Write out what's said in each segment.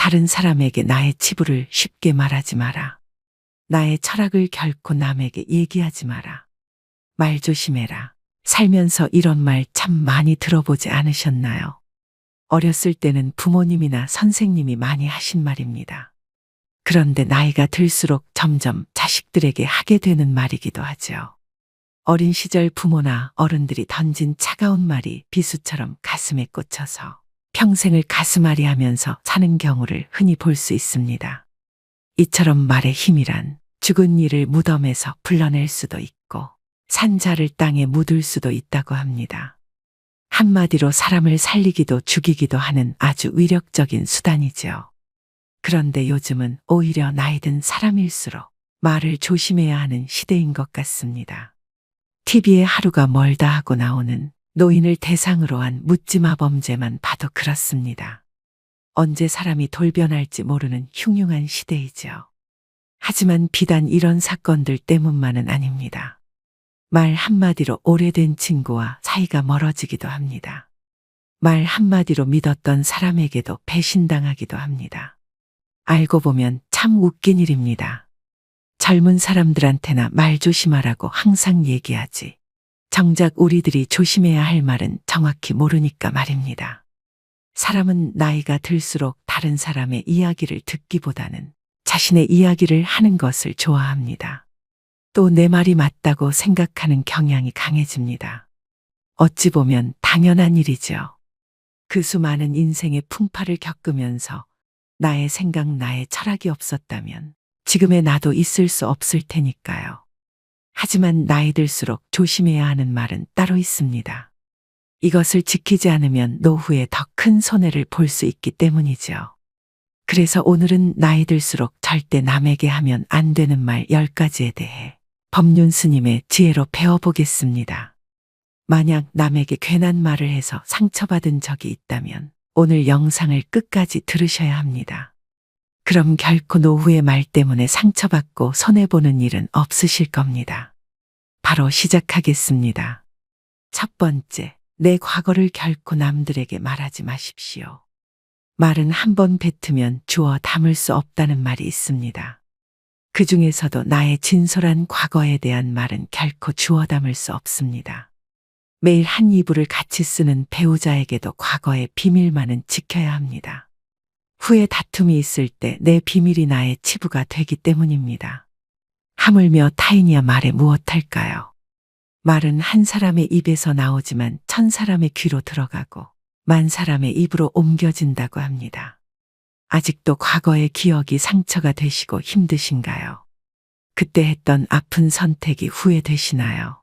다른 사람에게 나의 치부를 쉽게 말하지 마라. 나의 철학을 결코 남에게 얘기하지 마라. 말 조심해라. 살면서 이런 말 참 많이 들어보지 않으셨나요? 어렸을 때는 부모님이나 선생님이 많이 하신 말입니다. 그런데 나이가 들수록 점점 자식들에게 하게 되는 말이기도 하죠. 어린 시절 부모나 어른들이 던진 차가운 말이 비수처럼 가슴에 꽂혀서 평생을 가슴앓이 하면서 사는 경우를 흔히 볼 수 있습니다. 이처럼 말의 힘이란 죽은 이를 무덤에서 불러낼 수도 있고 산자를 땅에 묻을 수도 있다고 합니다. 한마디로 사람을 살리기도 죽이기도 하는 아주 위력적인 수단이죠. 그런데 요즘은 오히려 나이 든 사람일수록 말을 조심해야 하는 시대인 것 같습니다. TV에 하루가 멀다 하고 나오는 노인을 대상으로 한 묻지마 범죄만 봐도 그렇습니다. 언제 사람이 돌변할지 모르는 흉흉한 시대이죠. 하지만 비단 이런 사건들 때문만은 아닙니다. 말 한마디로 오래된 친구와 사이가 멀어지기도 합니다. 말 한마디로 믿었던 사람에게도 배신당하기도 합니다. 알고 보면 참 웃긴 일입니다. 젊은 사람들한테나 말 조심하라고 항상 얘기하지. 정작 우리들이 조심해야 할 말은 정확히 모르니까 말입니다. 사람은 나이가 들수록 다른 사람의 이야기를 듣기보다는 자신의 이야기를 하는 것을 좋아합니다. 또 내 말이 맞다고 생각하는 경향이 강해집니다. 어찌 보면 당연한 일이죠. 그 수많은 인생의 풍파를 겪으면서 나의 생각, 나의 철학이 없었다면 지금의 나도 있을 수 없을 테니까요. 하지만 나이 들수록 조심해야 하는 말은 따로 있습니다. 이것을 지키지 않으면 노후에 더 큰 손해를 볼 수 있기 때문이죠. 그래서 오늘은 나이 들수록 절대 남에게 하면 안 되는 말 10가지에 대해 법륜 스님의 지혜로 배워보겠습니다. 만약 남에게 괜한 말을 해서 상처받은 적이 있다면 오늘 영상을 끝까지 들으셔야 합니다. 그럼 결코 노후의 말 때문에 상처받고 손해보는 일은 없으실 겁니다. 바로 시작하겠습니다. 첫 번째, 내 과거를 결코 남들에게 말하지 마십시오. 말은 한 번 뱉으면 주워 담을 수 없다는 말이 있습니다. 그 중에서도 나의 진솔한 과거에 대한 말은 결코 주워 담을 수 없습니다. 매일 한 이불을 같이 쓰는 배우자에게도 과거의 비밀만은 지켜야 합니다. 후에 다툼이 있을 때 내 비밀이 나의 치부가 되기 때문입니다. 하물며 타인이야 말에 무엇할까요? 말은 한 사람의 입에서 나오지만 1000사람의 귀로 들어가고 10,000사람의 입으로 옮겨진다고 합니다. 아직도 과거의 기억이 상처가 되시고 힘드신가요? 그때 했던 아픈 선택이 후회되시나요?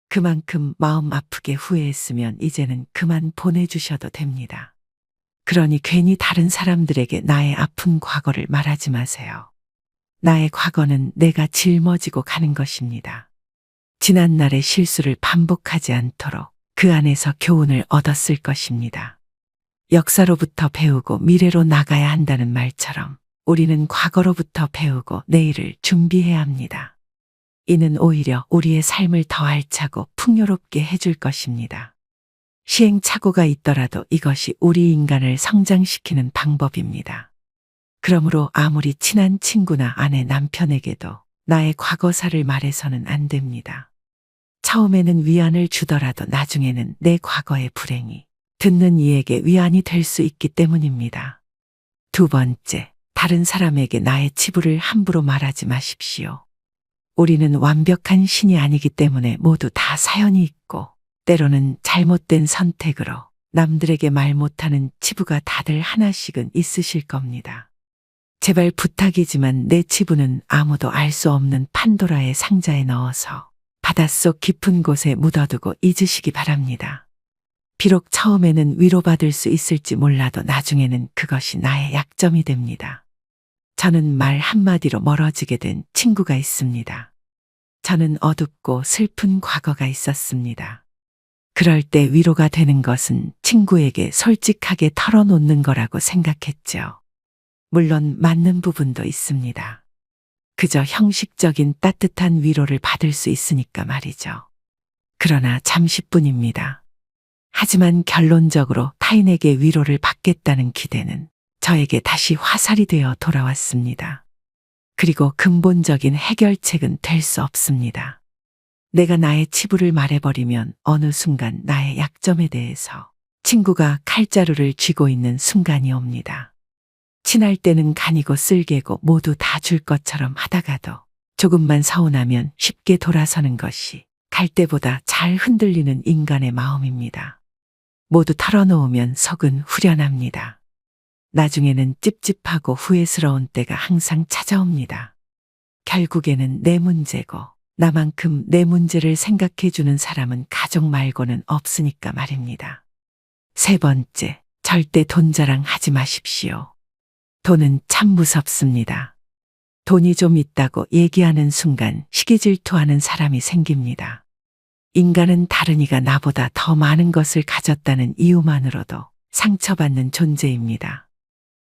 그만큼 마음 아프게 후회했으면 이제는 그만 보내주셔도 됩니다. 그러니 괜히 다른 사람들에게 나의 아픈 과거를 말하지 마세요. 나의 과거는 내가 짊어지고 가는 것입니다. 지난날의 실수를 반복하지 않도록 그 안에서 교훈을 얻었을 것입니다. 역사로부터 배우고 미래로 나가야 한다는 말처럼 우리는 과거로부터 배우고 내일을 준비해야 합니다. 이는 오히려 우리의 삶을 더 알차고 풍요롭게 해줄 것입니다. 시행착오가 있더라도 이것이 우리 인간을 성장시키는 방법입니다. 그러므로 아무리 친한 친구나 아내, 남편에게도 나의 과거사를 말해서는 안 됩니다. 처음에는 위안을 주더라도 나중에는 내 과거의 불행이 듣는 이에게 위안이 될 수 있기 때문입니다. 두 번째, 다른 사람에게 나의 치부를 함부로 말하지 마십시오. 우리는 완벽한 신이 아니기 때문에 모두 다 사연이 있고 때로는 잘못된 선택으로 남들에게 말 못하는 치부가 다들 하나씩은 있으실 겁니다. 제발 부탁이지만 내 치부는 아무도 알 수 없는 판도라의 상자에 넣어서 바닷속 깊은 곳에 묻어두고 잊으시기 바랍니다. 비록 처음에는 위로받을 수 있을지 몰라도 나중에는 그것이 나의 약점이 됩니다. 저는 말 한마디로 멀어지게 된 친구가 있습니다. 저는 어둡고 슬픈 과거가 있었습니다. 그럴 때 위로가 되는 것은 친구에게 솔직하게 털어놓는 거라고 생각했죠. 물론 맞는 부분도 있습니다. 그저 형식적인 따뜻한 위로를 받을 수 있으니까 말이죠. 그러나 잠시뿐입니다. 하지만 결론적으로 타인에게 위로를 받겠다는 기대는 저에게 다시 화살이 되어 돌아왔습니다. 그리고 근본적인 해결책은 될 수 없습니다. 내가 나의 치부를 말해버리면 어느 순간 나의 약점에 대해서 친구가 칼자루를 쥐고 있는 순간이 옵니다. 친할 때는 간이고 쓸개고 모두 다 줄 것처럼 하다가도 조금만 서운하면 쉽게 돌아서는 것이 갈 때보다 잘 흔들리는 인간의 마음입니다. 모두 털어놓으면 속은 후련합니다. 나중에는 찝찝하고 후회스러운 때가 항상 찾아옵니다. 결국에는 내 문제고 나만큼 내 문제를 생각해주는 사람은 가족 말고는 없으니까 말입니다. 세 번째, 절대 돈 자랑하지 마십시오. 돈은 참 무섭습니다. 돈이 좀 있다고 얘기하는 순간 시기질투하는 사람이 생깁니다. 인간은 다른이가 나보다 더 많은 것을 가졌다는 이유만으로도 상처받는 존재입니다.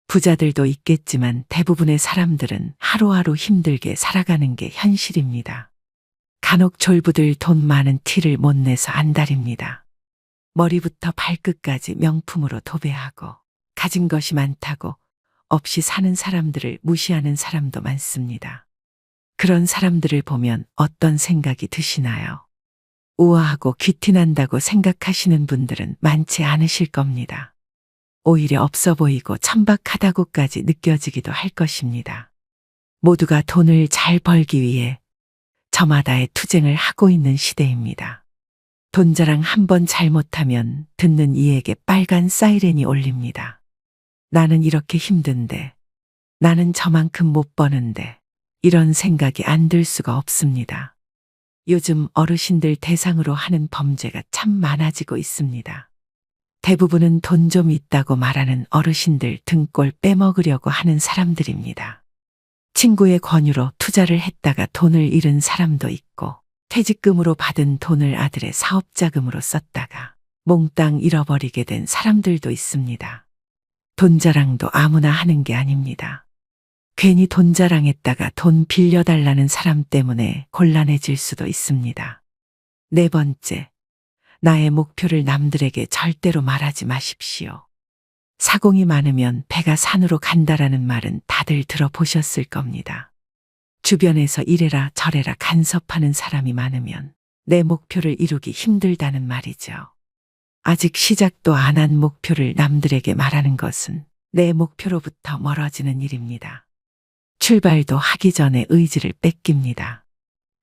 부자들도 있겠지만 대부분의 사람들은 하루하루 힘들게 살아가는 게 현실입니다. 간혹 졸부들 돈 많은 티를 못 내서 안달입니다. 머리부터 발끝까지 명품으로 도배하고 가진 것이 많다고 없이 사는 사람들을 무시하는 사람도 많습니다. 그런 사람들을 보면 어떤 생각이 드시나요? 우아하고 귀티난다고 생각하시는 분들은 많지 않으실 겁니다. 오히려 없어 보이고 천박하다고까지 느껴지기도 할 것입니다. 모두가 돈을 잘 벌기 위해 저마다의 투쟁을 하고 있는 시대입니다. 돈 자랑 한 번 잘못하면 듣는 이에게 빨간 사이렌이 울립니다. 나는 이렇게 힘든데, 나는 저만큼 못 버는데, 이런 생각이 안 들 수가 없습니다. 요즘 어르신들 대상으로 하는 범죄가 참 많아지고 있습니다. 대부분은 돈 좀 있다고 말하는 어르신들 등골 빼먹으려고 하는 사람들입니다. 친구의 권유로 투자를 했다가 돈을 잃은 사람도 있고, 퇴직금으로 받은 돈을 아들의 사업자금으로 썼다가 몽땅 잃어버리게 된 사람들도 있습니다. 돈 자랑도 아무나 하는 게 아닙니다. 괜히 돈 자랑했다가 돈 빌려달라는 사람 때문에 곤란해질 수도 있습니다. 네 번째, 나의 목표를 남들에게 절대로 말하지 마십시오. 사공이 많으면 배가 산으로 간다라는 말은 다들 들어보셨을 겁니다. 주변에서 이래라 저래라 간섭하는 사람이 많으면 내 목표를 이루기 힘들다는 말이죠. 아직 시작도 안 한 목표를 남들에게 말하는 것은 내 목표로부터 멀어지는 일입니다. 출발도 하기 전에 의지를 뺏깁니다.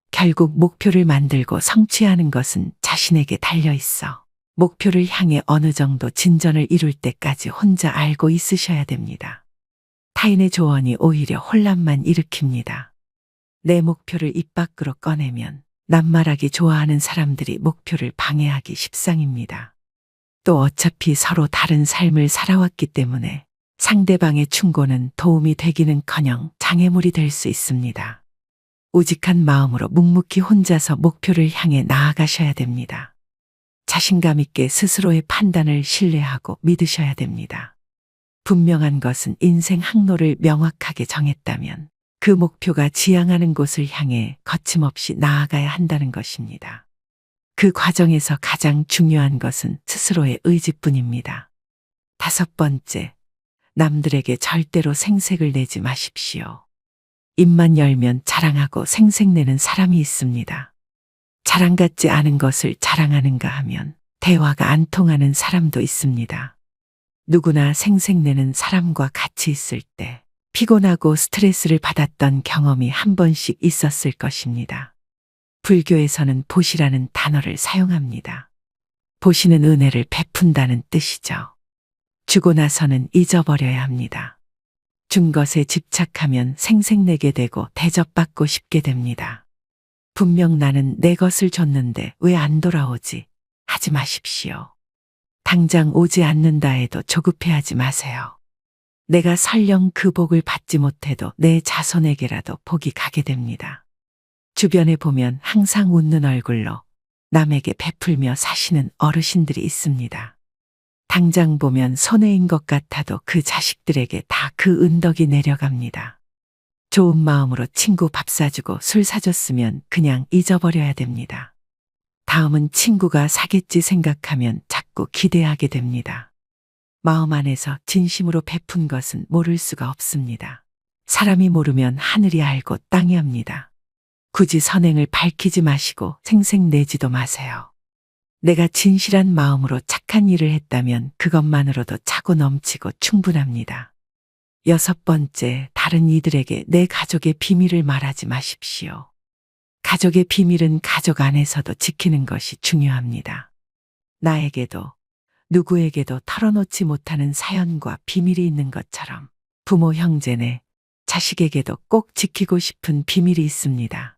결국 목표를 만들고 성취하는 것은 자신에게 달려 있어 목표를 향해 어느 정도 진전을 이룰 때까지 혼자 알고 있으셔야 됩니다. 타인의 조언이 오히려 혼란만 일으킵니다. 내 목표를 입 밖으로 꺼내면 낱말하기 좋아하는 사람들이 목표를 방해하기 십상입니다. 또 어차피 서로 다른 삶을 살아왔기 때문에 상대방의 충고는 도움이 되기는커녕 장애물이 될 수 있습니다. 우직한 마음으로 묵묵히 혼자서 목표를 향해 나아가셔야 됩니다. 자신감 있게 스스로의 판단을 신뢰하고 믿으셔야 됩니다. 분명한 것은 인생 항로를 명확하게 정했다면 그 목표가 지향하는 곳을 향해 거침없이 나아가야 한다는 것입니다. 그 과정에서 가장 중요한 것은 스스로의 의지뿐입니다. 다섯 번째, 남들에게 절대로 생색을 내지 마십시오. 입만 열면 자랑하고 생색내는 사람이 있습니다. 자랑 같지 않은 것을 자랑하는가 하면 대화가 안 통하는 사람도 있습니다. 누구나 생색내는 사람과 같이 있을 때 피곤하고 스트레스를 받았던 경험이 한 번씩 있었을 것입니다. 불교에서는 보시라는 단어를 사용합니다. 보시는 은혜를 베푼다는 뜻이죠. 주고 나서는 잊어버려야 합니다. 준 것에 집착하면 생색내게 되고 대접받고 싶게 됩니다. 분명 나는 내 것을 줬는데 왜 안 돌아오지? 하지 마십시오. 당장 오지 않는다 해도 조급해하지 마세요. 내가 설령 그 복을 받지 못해도 내 자손에게라도 복이 가게 됩니다. 주변에 보면 항상 웃는 얼굴로 남에게 베풀며 사시는 어르신들이 있습니다. 당장 보면 손해인 것 같아도 그 자식들에게 다 그 은덕이 내려갑니다. 좋은 마음으로 친구 밥 사주고 술 사줬으면 그냥 잊어버려야 됩니다. 다음은 친구가 사겠지 생각하면 자꾸 기대하게 됩니다. 마음 안에서 진심으로 베푼 것은 모를 수가 없습니다. 사람이 모르면 하늘이 알고 땅이 압니다. 굳이 선행을 밝히지 마시고 생색내지도 마세요. 내가 진실한 마음으로 착한 일을 했다면 그것만으로도 차고 넘치고 충분합니다. 6번째, 다른 이들에게 내 가족의 비밀을 말하지 마십시오. 가족의 비밀은 가족 안에서도 지키는 것이 중요합니다. 나에게도 누구에게도 털어놓지 못하는 사연과 비밀이 있는 것처럼 부모, 형제네, 자식에게도 꼭 지키고 싶은 비밀이 있습니다.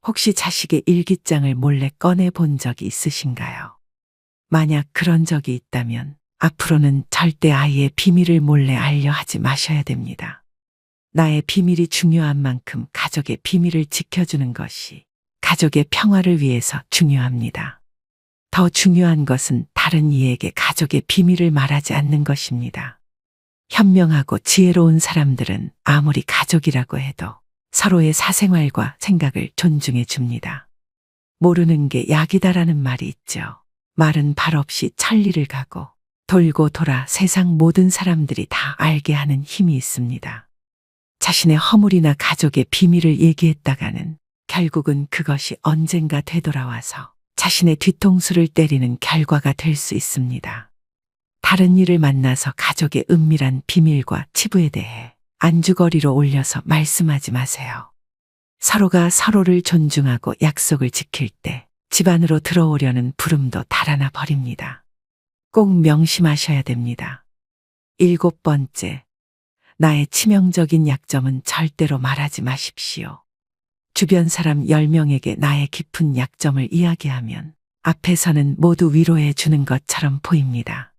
혹시 자식의 일기장을 몰래 꺼내 본 적이 있으신가요? 만약 그런 적이 있다면 앞으로는 절대 아이의 비밀을 몰래 알려 하지 마셔야 됩니다. 나의 비밀이 중요한 만큼 가족의 비밀을 지켜주는 것이 가족의 평화를 위해서 중요합니다. 더 중요한 것은 다른 이에게 가족의 비밀을 말하지 않는 것입니다. 현명하고 지혜로운 사람들은 아무리 가족이라고 해도 서로의 사생활과 생각을 존중해 줍니다. 모르는 게 약이다라는 말이 있죠. 말은 발 없이 천리를 가고 돌고 돌아 세상 모든 사람들이 다 알게 하는 힘이 있습니다. 자신의 허물이나 가족의 비밀을 얘기했다가는 결국은 그것이 언젠가 되돌아와서 자신의 뒤통수를 때리는 결과가 될 수 있습니다. 다른 이를 만나서 가족의 은밀한 비밀과 치부에 대해 안주거리로 올려서 말씀하지 마세요. 서로가 서로를 존중하고 약속을 지킬 때 집 안으로 들어오려는 부름도 달아나 버립니다. 꼭 명심하셔야 됩니다. 7번째, 나의 치명적인 약점은 절대로 말하지 마십시오. 주변 사람 10명에게 나의 깊은 약점을 이야기하면 앞에서는 모두 위로해 주는 것처럼 보입니다.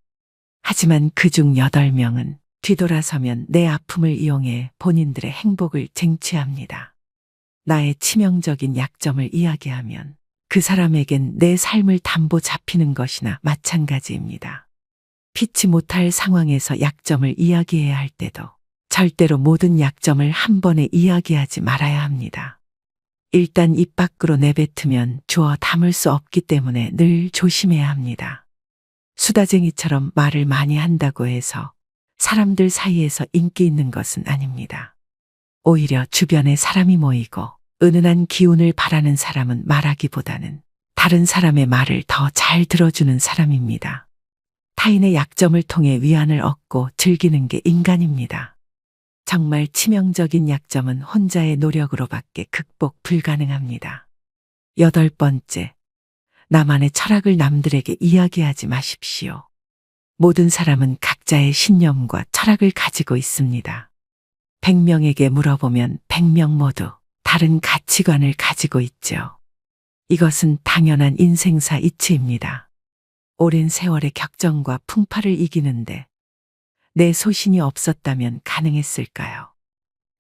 하지만 그중 8명은 뒤돌아서면 내 아픔을 이용해 본인들의 행복을 쟁취합니다. 나의 치명적인 약점을 이야기하면 그 사람에겐 내 삶을 담보 잡히는 것이나 마찬가지입니다. 피치 못할 상황에서 약점을 이야기해야 할 때도 절대로 모든 약점을 한 번에 이야기하지 말아야 합니다. 일단 입 밖으로 내뱉으면 주워 담을 수 없기 때문에 늘 조심해야 합니다. 수다쟁이처럼 말을 많이 한다고 해서 사람들 사이에서 인기 있는 것은 아닙니다. 오히려 주변에 사람이 모이고 은은한 기운을 바라는 사람은 말하기보다는 다른 사람의 말을 더 잘 들어주는 사람입니다. 타인의 약점을 통해 위안을 얻고 즐기는 게 인간입니다. 정말 치명적인 약점은 혼자의 노력으로밖에 극복 불가능합니다. 8번째, 나만의 철학을 남들에게 이야기하지 마십시오. 모든 사람은 각자의 신념과 철학을 가지고 있습니다. 100명에게 물어보면 100명 모두 다른 가치관을 가지고 있죠. 이것은 당연한 인생사 이치입니다. 오랜 세월의 격정과 풍파를 이기는데 내 소신이 없었다면 가능했을까요?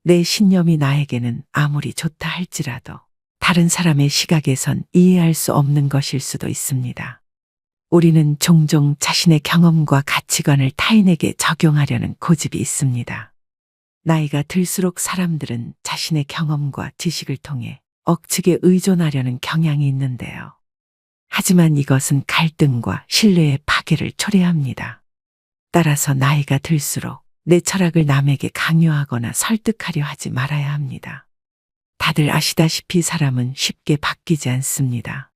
내 신념이 나에게는 아무리 좋다 할지라도 다른 사람의 시각에선 이해할 수 없는 것일 수도 있습니다. 우리는 종종 자신의 경험과 가치관을 타인에게 적용하려는 고집이 있습니다. 나이가 들수록 사람들은 자신의 경험과 지식을 통해 억측에 의존하려는 경향이 있는데요. 하지만 이것은 갈등과 신뢰의 파괴를 초래합니다. 따라서 나이가 들수록 내 철학을 남에게 강요하거나 설득하려 하지 말아야 합니다. 다들 아시다시피 사람은 쉽게 바뀌지 않습니다.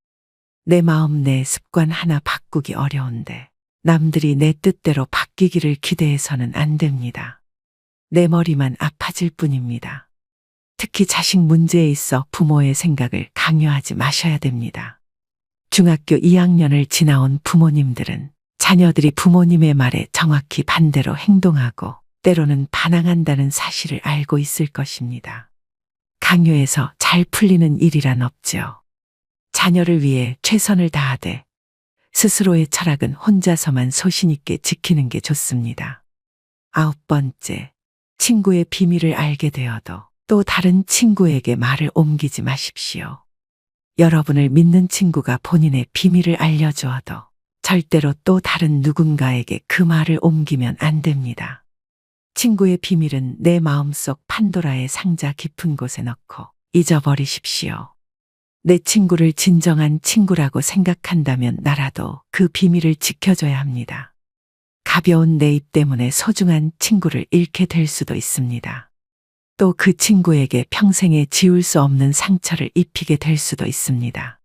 내 마음, 내 습관 하나 바꾸기 어려운데 남들이 내 뜻대로 바뀌기를 기대해서는 안 됩니다. 내 머리만 아파질 뿐입니다. 특히 자식 문제에 있어 부모의 생각을 강요하지 마셔야 됩니다. 중학교 2학년을 지나온 부모님들은 자녀들이 부모님의 말에 정확히 반대로 행동하고 때로는 반항한다는 사실을 알고 있을 것입니다. 강요해서 잘 풀리는 일이란 없죠. 자녀를 위해 최선을 다하되 스스로의 철학은 혼자서만 소신 있게 지키는 게 좋습니다. 9번째, 친구의 비밀을 알게 되어도 또 다른 친구에게 말을 옮기지 마십시오. 여러분을 믿는 친구가 본인의 비밀을 알려주어도 절대로 또 다른 누군가에게 그 말을 옮기면 안 됩니다. 친구의 비밀은 내 마음속 판도라의 상자 깊은 곳에 넣고 잊어버리십시오. 내 친구를 진정한 친구라고 생각한다면 나라도 그 비밀을 지켜줘야 합니다. 가벼운 내 입 때문에 소중한 친구를 잃게 될 수도 있습니다. 또 그 친구에게 평생에 지울 수 없는 상처를 입히게 될 수도 있습니다.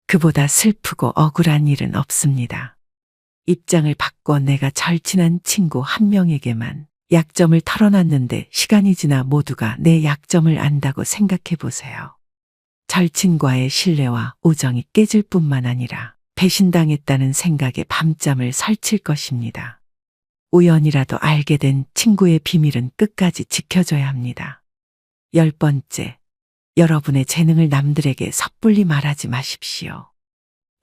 그보다 슬프고 억울한 일은 없습니다. 입장을 바꿔 내가 절친한 친구 한 명에게만 약점을 털어놨는데 시간이 지나 모두가 내 약점을 안다고 생각해 보세요. 절친과의 신뢰와 우정이 깨질 뿐만 아니라 배신당했다는 생각에 밤잠을 설칠 것입니다. 우연이라도 알게 된 친구의 비밀은 끝까지 지켜줘야 합니다. 10번째, 여러분의 재능을 남들에게 섣불리 말하지 마십시오.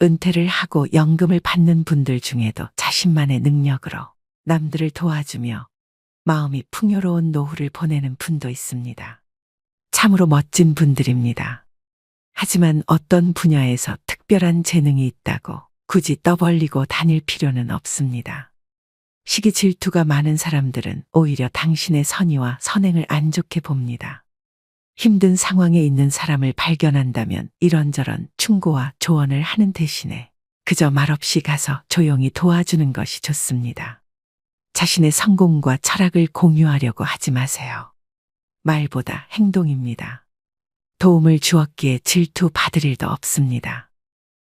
은퇴를 하고 연금을 받는 분들 중에도 자신만의 능력으로 남들을 도와주며 마음이 풍요로운 노후를 보내는 분도 있습니다. 참으로 멋진 분들입니다. 하지만 어떤 분야에서 특별한 재능이 있다고 굳이 떠벌리고 다닐 필요는 없습니다. 시기 질투가 많은 사람들은 오히려 당신의 선의와 선행을 안 좋게 봅니다. 힘든 상황에 있는 사람을 발견한다면 이런저런 충고와 조언을 하는 대신에 그저 말없이 가서 조용히 도와주는 것이 좋습니다. 자신의 성공과 철학을 공유하려고 하지 마세요. 말보다 행동입니다. 도움을 주었기에 질투받을 일도 없습니다.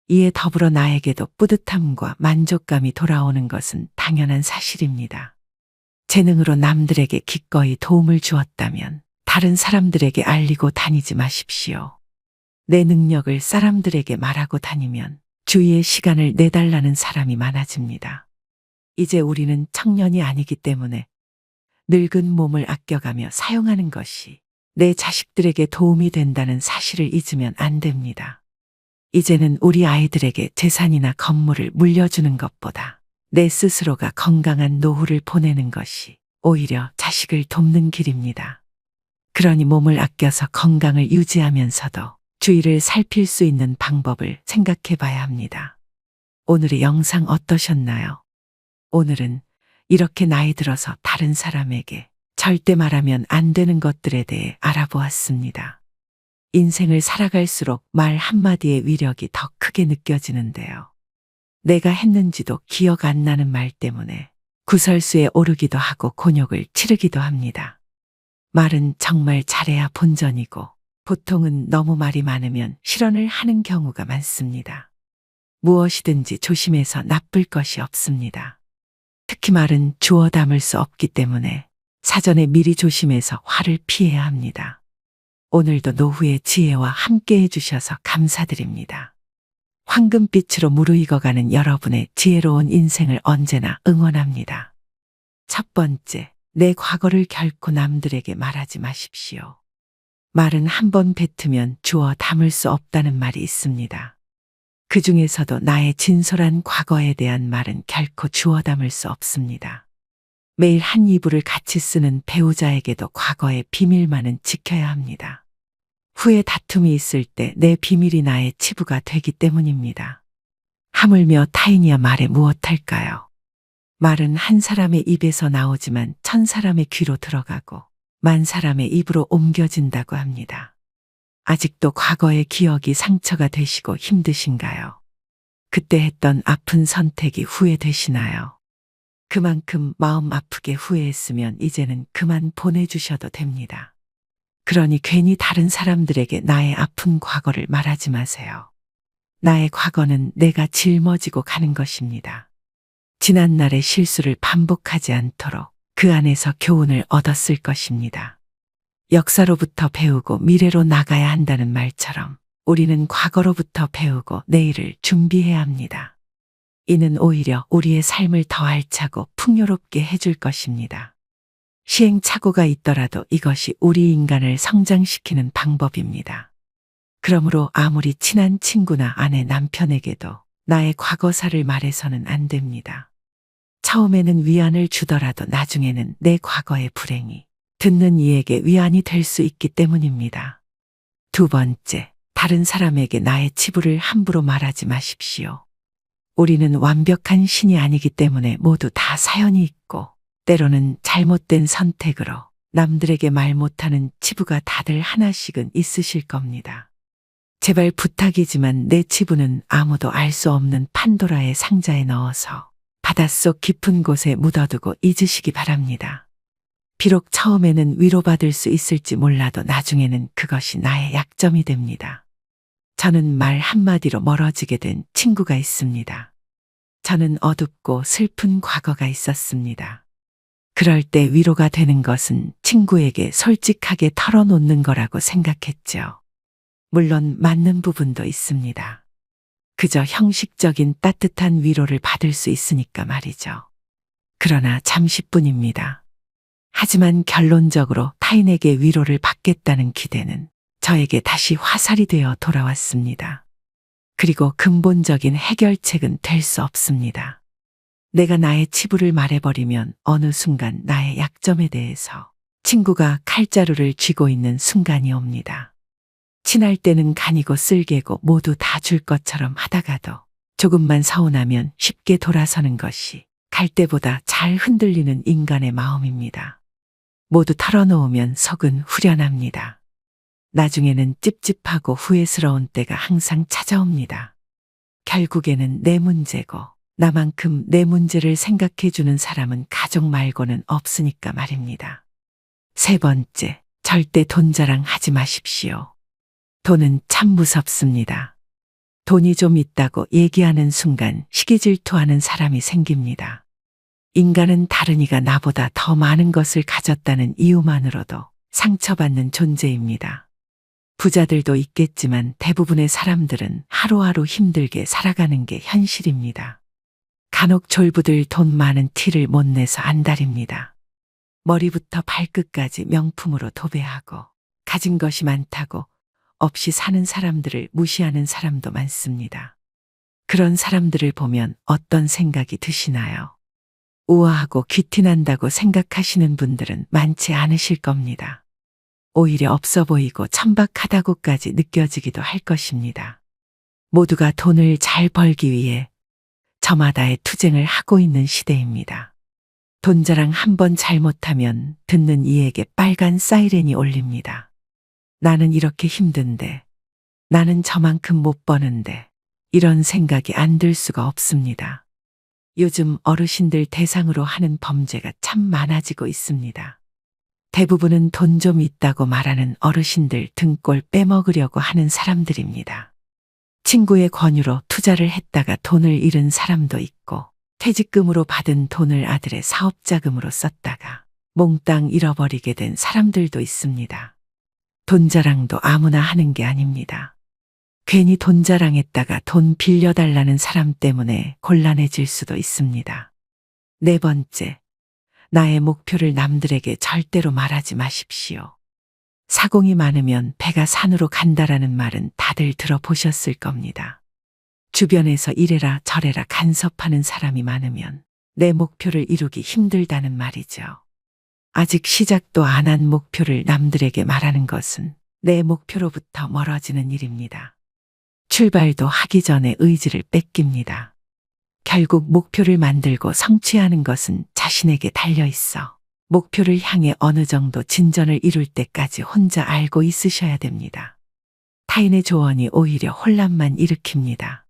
이에 더불어 나에게도 뿌듯함과 만족감이 돌아오는 것은 당연한 사실입니다. 재능으로 남들에게 기꺼이 도움을 주었다면 다른 사람들에게 알리고 다니지 마십시오. 내 능력을 사람들에게 말하고 다니면 주위에 시간을 내달라는 사람이 많아집니다. 이제 우리는 청년이 아니기 때문에 늙은 몸을 아껴가며 사용하는 것이 내 자식들에게 도움이 된다는 사실을 잊으면 안 됩니다. 이제는 우리 아이들에게 재산이나 건물을 물려주는 것보다 내 스스로가 건강한 노후를 보내는 것이 오히려 자식을 돕는 길입니다. 그러니 몸을 아껴서 건강을 유지하면서도 주위를 살필 수 있는 방법을 생각해 봐야 합니다. 오늘의 영상 어떠셨나요? 오늘은 이렇게 나이 들어서 다른 사람에게 절대 말하면 안 되는 것들에 대해 알아보았습니다. 인생을 살아갈수록 말 한마디의 위력이 더 크게 느껴지는데요. 내가 했는지도 기억 안 나는 말 때문에 구설수에 오르기도 하고 곤욕을 치르기도 합니다. 말은 정말 잘해야 본전이고 보통은 너무 말이 많으면 실언을 하는 경우가 많습니다. 무엇이든지 조심해서 나쁠 것이 없습니다. 특히 말은 주워 담을 수 없기 때문에 사전에 미리 조심해서 화를 피해야 합니다. 오늘도 노후의 지혜와 함께 해주셔서 감사드립니다. 황금빛으로 무르익어가는 여러분의 지혜로운 인생을 언제나 응원합니다. 첫 번째, 내 과거를 결코 남들에게 말하지 마십시오. 말은 한 번 뱉으면 주워 담을 수 없다는 말이 있습니다. 그 중에서도 나의 진솔한 과거에 대한 말은 결코 주워 담을 수 없습니다. 매일 한 이불을 같이 쓰는 배우자에게도 과거의 비밀만은 지켜야 합니다. 후에 다툼이 있을 때 내 비밀이 나의 치부가 되기 때문입니다. 하물며 타인이야 말에 무엇할까요? 말은 한 사람의 입에서 나오지만 1000사람의 귀로 들어가고 10,000사람의 입으로 옮겨진다고 합니다. 아직도 과거의 기억이 상처가 되시고 힘드신가요? 그때 했던 아픈 선택이 후회되시나요? 그만큼 마음 아프게 후회했으면 이제는 그만 보내주셔도 됩니다. 그러니 괜히 다른 사람들에게 나의 아픈 과거를 말하지 마세요. 나의 과거는 내가 짊어지고 가는 것입니다. 지난날의 실수를 반복하지 않도록 그 안에서 교훈을 얻었을 것입니다. 역사로부터 배우고 미래로 나가야 한다는 말처럼 우리는 과거로부터 배우고 내일을 준비해야 합니다. 이는 오히려 우리의 삶을 더 알차고 풍요롭게 해줄 것입니다. 시행착오가 있더라도 이것이 우리 인간을 성장시키는 방법입니다. 그러므로 아무리 친한 친구나 아내, 남편에게도 나의 과거사를 말해서는 안 됩니다. 처음에는 위안을 주더라도 나중에는 내 과거의 불행이 듣는 이에게 위안이 될 수 있기 때문입니다. 두 번째, 다른 사람에게 나의 치부를 함부로 말하지 마십시오. 우리는 완벽한 신이 아니기 때문에 모두 다 사연이 있고 때로는 잘못된 선택으로 남들에게 말 못하는 치부가 다들 하나씩은 있으실 겁니다. 제발 부탁이지만 내 치부는 아무도 알 수 없는 판도라의 상자에 넣어서 바닷속 깊은 곳에 묻어두고 잊으시기 바랍니다. 비록 처음에는 위로받을 수 있을지 몰라도 나중에는 그것이 나의 약점이 됩니다. 저는 말 한마디로 멀어지게 된 친구가 있습니다. 저는 어둡고 슬픈 과거가 있었습니다. 그럴 때 위로가 되는 것은 친구에게 솔직하게 털어놓는 거라고 생각했죠. 물론 맞는 부분도 있습니다. 그저 형식적인 따뜻한 위로를 받을 수 있으니까 말이죠. 그러나 잠시뿐입니다. 하지만 결론적으로 타인에게 위로를 받겠다는 기대는 저에게 다시 화살이 되어 돌아왔습니다. 그리고 근본적인 해결책은 될 수 없습니다. 내가 나의 치부를 말해버리면 어느 순간 나의 약점에 대해서 친구가 칼자루를 쥐고 있는 순간이 옵니다. 친할 때는 간이고 쓸개고 모두 다 줄 것처럼 하다가도 조금만 서운하면 쉽게 돌아서는 것이 갈 때보다 잘 흔들리는 인간의 마음입니다. 모두 털어놓으면 속은 후련합니다. 나중에는 찝찝하고 후회스러운 때가 항상 찾아옵니다. 결국에는 내 문제고 나만큼 내 문제를 생각해주는 사람은 가족 말고는 없으니까 말입니다. 세 번째, 절대 돈 자랑하지 마십시오. 돈은 참 무섭습니다. 돈이 좀 있다고 얘기하는 순간 시기질투하는 사람이 생깁니다. 인간은 다른이가 나보다 더 많은 것을 가졌다는 이유만으로도 상처받는 존재입니다. 부자들도 있겠지만 대부분의 사람들은 하루하루 힘들게 살아가는 게 현실입니다. 간혹 졸부들 돈 많은 티를 못 내서 안달입니다. 머리부터 발끝까지 명품으로 도배하고 가진 것이 많다고 없이 사는 사람들을 무시하는 사람도 많습니다. 그런 사람들을 보면 어떤 생각이 드시나요? 우아하고 귀티난다고 생각하시는 분들은 많지 않으실 겁니다. 오히려 없어 보이고 천박하다고까지 느껴지기도 할 것입니다. 모두가 돈을 잘 벌기 위해 저마다의 투쟁을 하고 있는 시대입니다. 돈 자랑 한 번 잘못하면 듣는 이에게 빨간 사이렌이 울립니다. 나는 이렇게 힘든데, 나는 저만큼 못 버는데, 이런 생각이 안 들 수가 없습니다. 요즘 어르신들 대상으로 하는 범죄가 참 많아지고 있습니다. 대부분은 돈 좀 있다고 말하는 어르신들 등골 빼먹으려고 하는 사람들입니다. 친구의 권유로 투자를 했다가 돈을 잃은 사람도 있고, 퇴직금으로 받은 돈을 아들의 사업자금으로 썼다가 몽땅 잃어버리게 된 사람들도 있습니다. 돈 자랑도 아무나 하는 게 아닙니다. 괜히 돈 자랑했다가 돈 빌려달라는 사람 때문에 곤란해질 수도 있습니다. 네 번째, 나의 목표를 남들에게 절대로 말하지 마십시오. 사공이 많으면 배가 산으로 간다라는 말은 다들 들어보셨을 겁니다. 주변에서 이래라 저래라 간섭하는 사람이 많으면 내 목표를 이루기 힘들다는 말이죠. 아직 시작도 안 한 목표를 남들에게 말하는 것은 내 목표로부터 멀어지는 일입니다. 출발도 하기 전에 의지를 뺏깁니다. 결국 목표를 만들고 성취하는 것은 자신에게 달려 있어 목표를 향해 어느 정도 진전을 이룰 때까지 혼자 알고 있으셔야 됩니다. 타인의 조언이 오히려 혼란만 일으킵니다.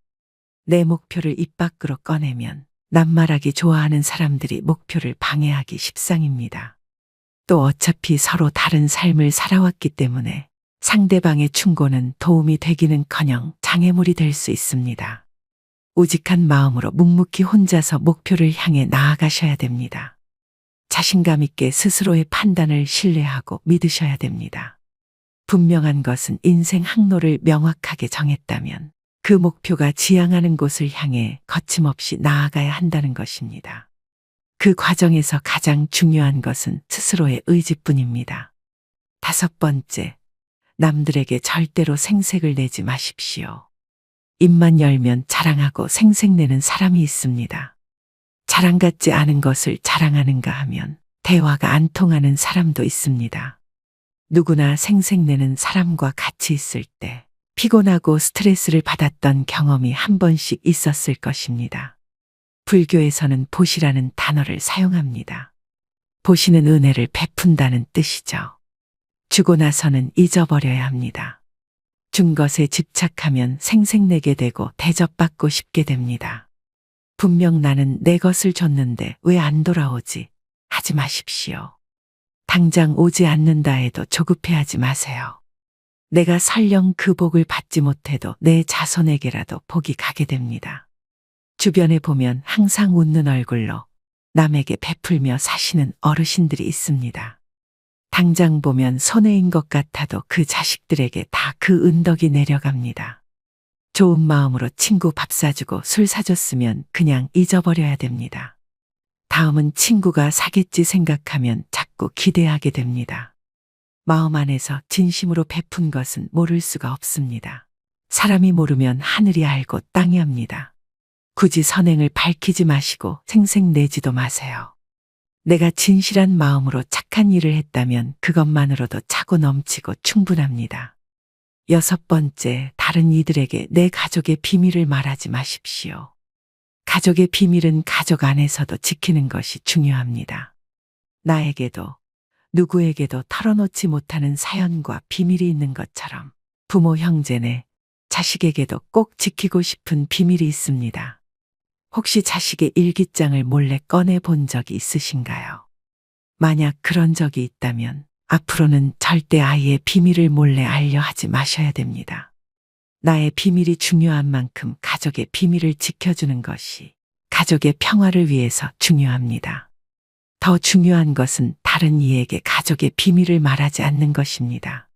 내 목표를 입 밖으로 꺼내면 낱말하기 좋아하는 사람들이 목표를 방해하기 십상입니다. 또 어차피 서로 다른 삶을 살아왔기 때문에 상대방의 충고는 도움이 되기는커녕 장애물이 될 수 있습니다. 우직한 마음으로 묵묵히 혼자서 목표를 향해 나아가셔야 됩니다. 자신감 있게 스스로의 판단을 신뢰하고 믿으셔야 됩니다. 분명한 것은 인생 항로를 명확하게 정했다면 그 목표가 지향하는 곳을 향해 거침없이 나아가야 한다는 것입니다. 그 과정에서 가장 중요한 것은 스스로의 의지뿐입니다. 다섯 번째, 남들에게 절대로 생색을 내지 마십시오. 입만 열면 자랑하고 생색내는 사람이 있습니다. 자랑 같지 않은 것을 자랑하는가 하면 대화가 안 통하는 사람도 있습니다. 누구나 생색내는 사람과 같이 있을 때 피곤하고 스트레스를 받았던 경험이 한 번씩 있었을 것입니다. 불교에서는 보시라는 단어를 사용합니다. 보시는 은혜를 베푼다는 뜻이죠. 주고 나서는 잊어버려야 합니다. 준 것에 집착하면 생색내게 되고 대접받고 싶게 됩니다. 분명 나는 내 것을 줬는데 왜 안 돌아오지? 하지 마십시오. 당장 오지 않는다 해도 조급해하지 마세요. 내가 설령 그 복을 받지 못해도 내 자손에게라도 복이 가게 됩니다. 주변에 보면 항상 웃는 얼굴로 남에게 베풀며 사시는 어르신들이 있습니다. 당장 보면 손해인 것 같아도 그 자식들에게 다 그 은덕이 내려갑니다. 좋은 마음으로 친구 밥 사주고 술 사줬으면 그냥 잊어버려야 됩니다. 다음은 친구가 사겠지 생각하면 자꾸 기대하게 됩니다. 마음 안에서 진심으로 베푼 것은 모를 수가 없습니다. 사람이 모르면 하늘이 알고 땅이 압니다. 굳이 선행을 밝히지 마시고 생색내지도 마세요. 내가 진실한 마음으로 착한 일을 했다면 그것만으로도 차고 넘치고 충분합니다. 6번째, 다른 이들에게 내 가족의 비밀을 말하지 마십시오. 가족의 비밀은 가족 안에서도 지키는 것이 중요합니다. 나에게도 누구에게도 털어놓지 못하는 사연과 비밀이 있는 것처럼 부모, 형제네, 자식에게도 꼭 지키고 싶은 비밀이 있습니다. 혹시 자식의 일기장을 몰래 꺼내 본 적이 있으신가요? 만약 그런 적이 있다면 앞으로는 절대 아이의 비밀을 몰래 알려 하지 마셔야 됩니다. 나의 비밀이 중요한 만큼 가족의 비밀을 지켜주는 것이 가족의 평화를 위해서 중요합니다. 더 중요한 것은 다른 이에게 가족의 비밀을 말하지 않는 것입니다.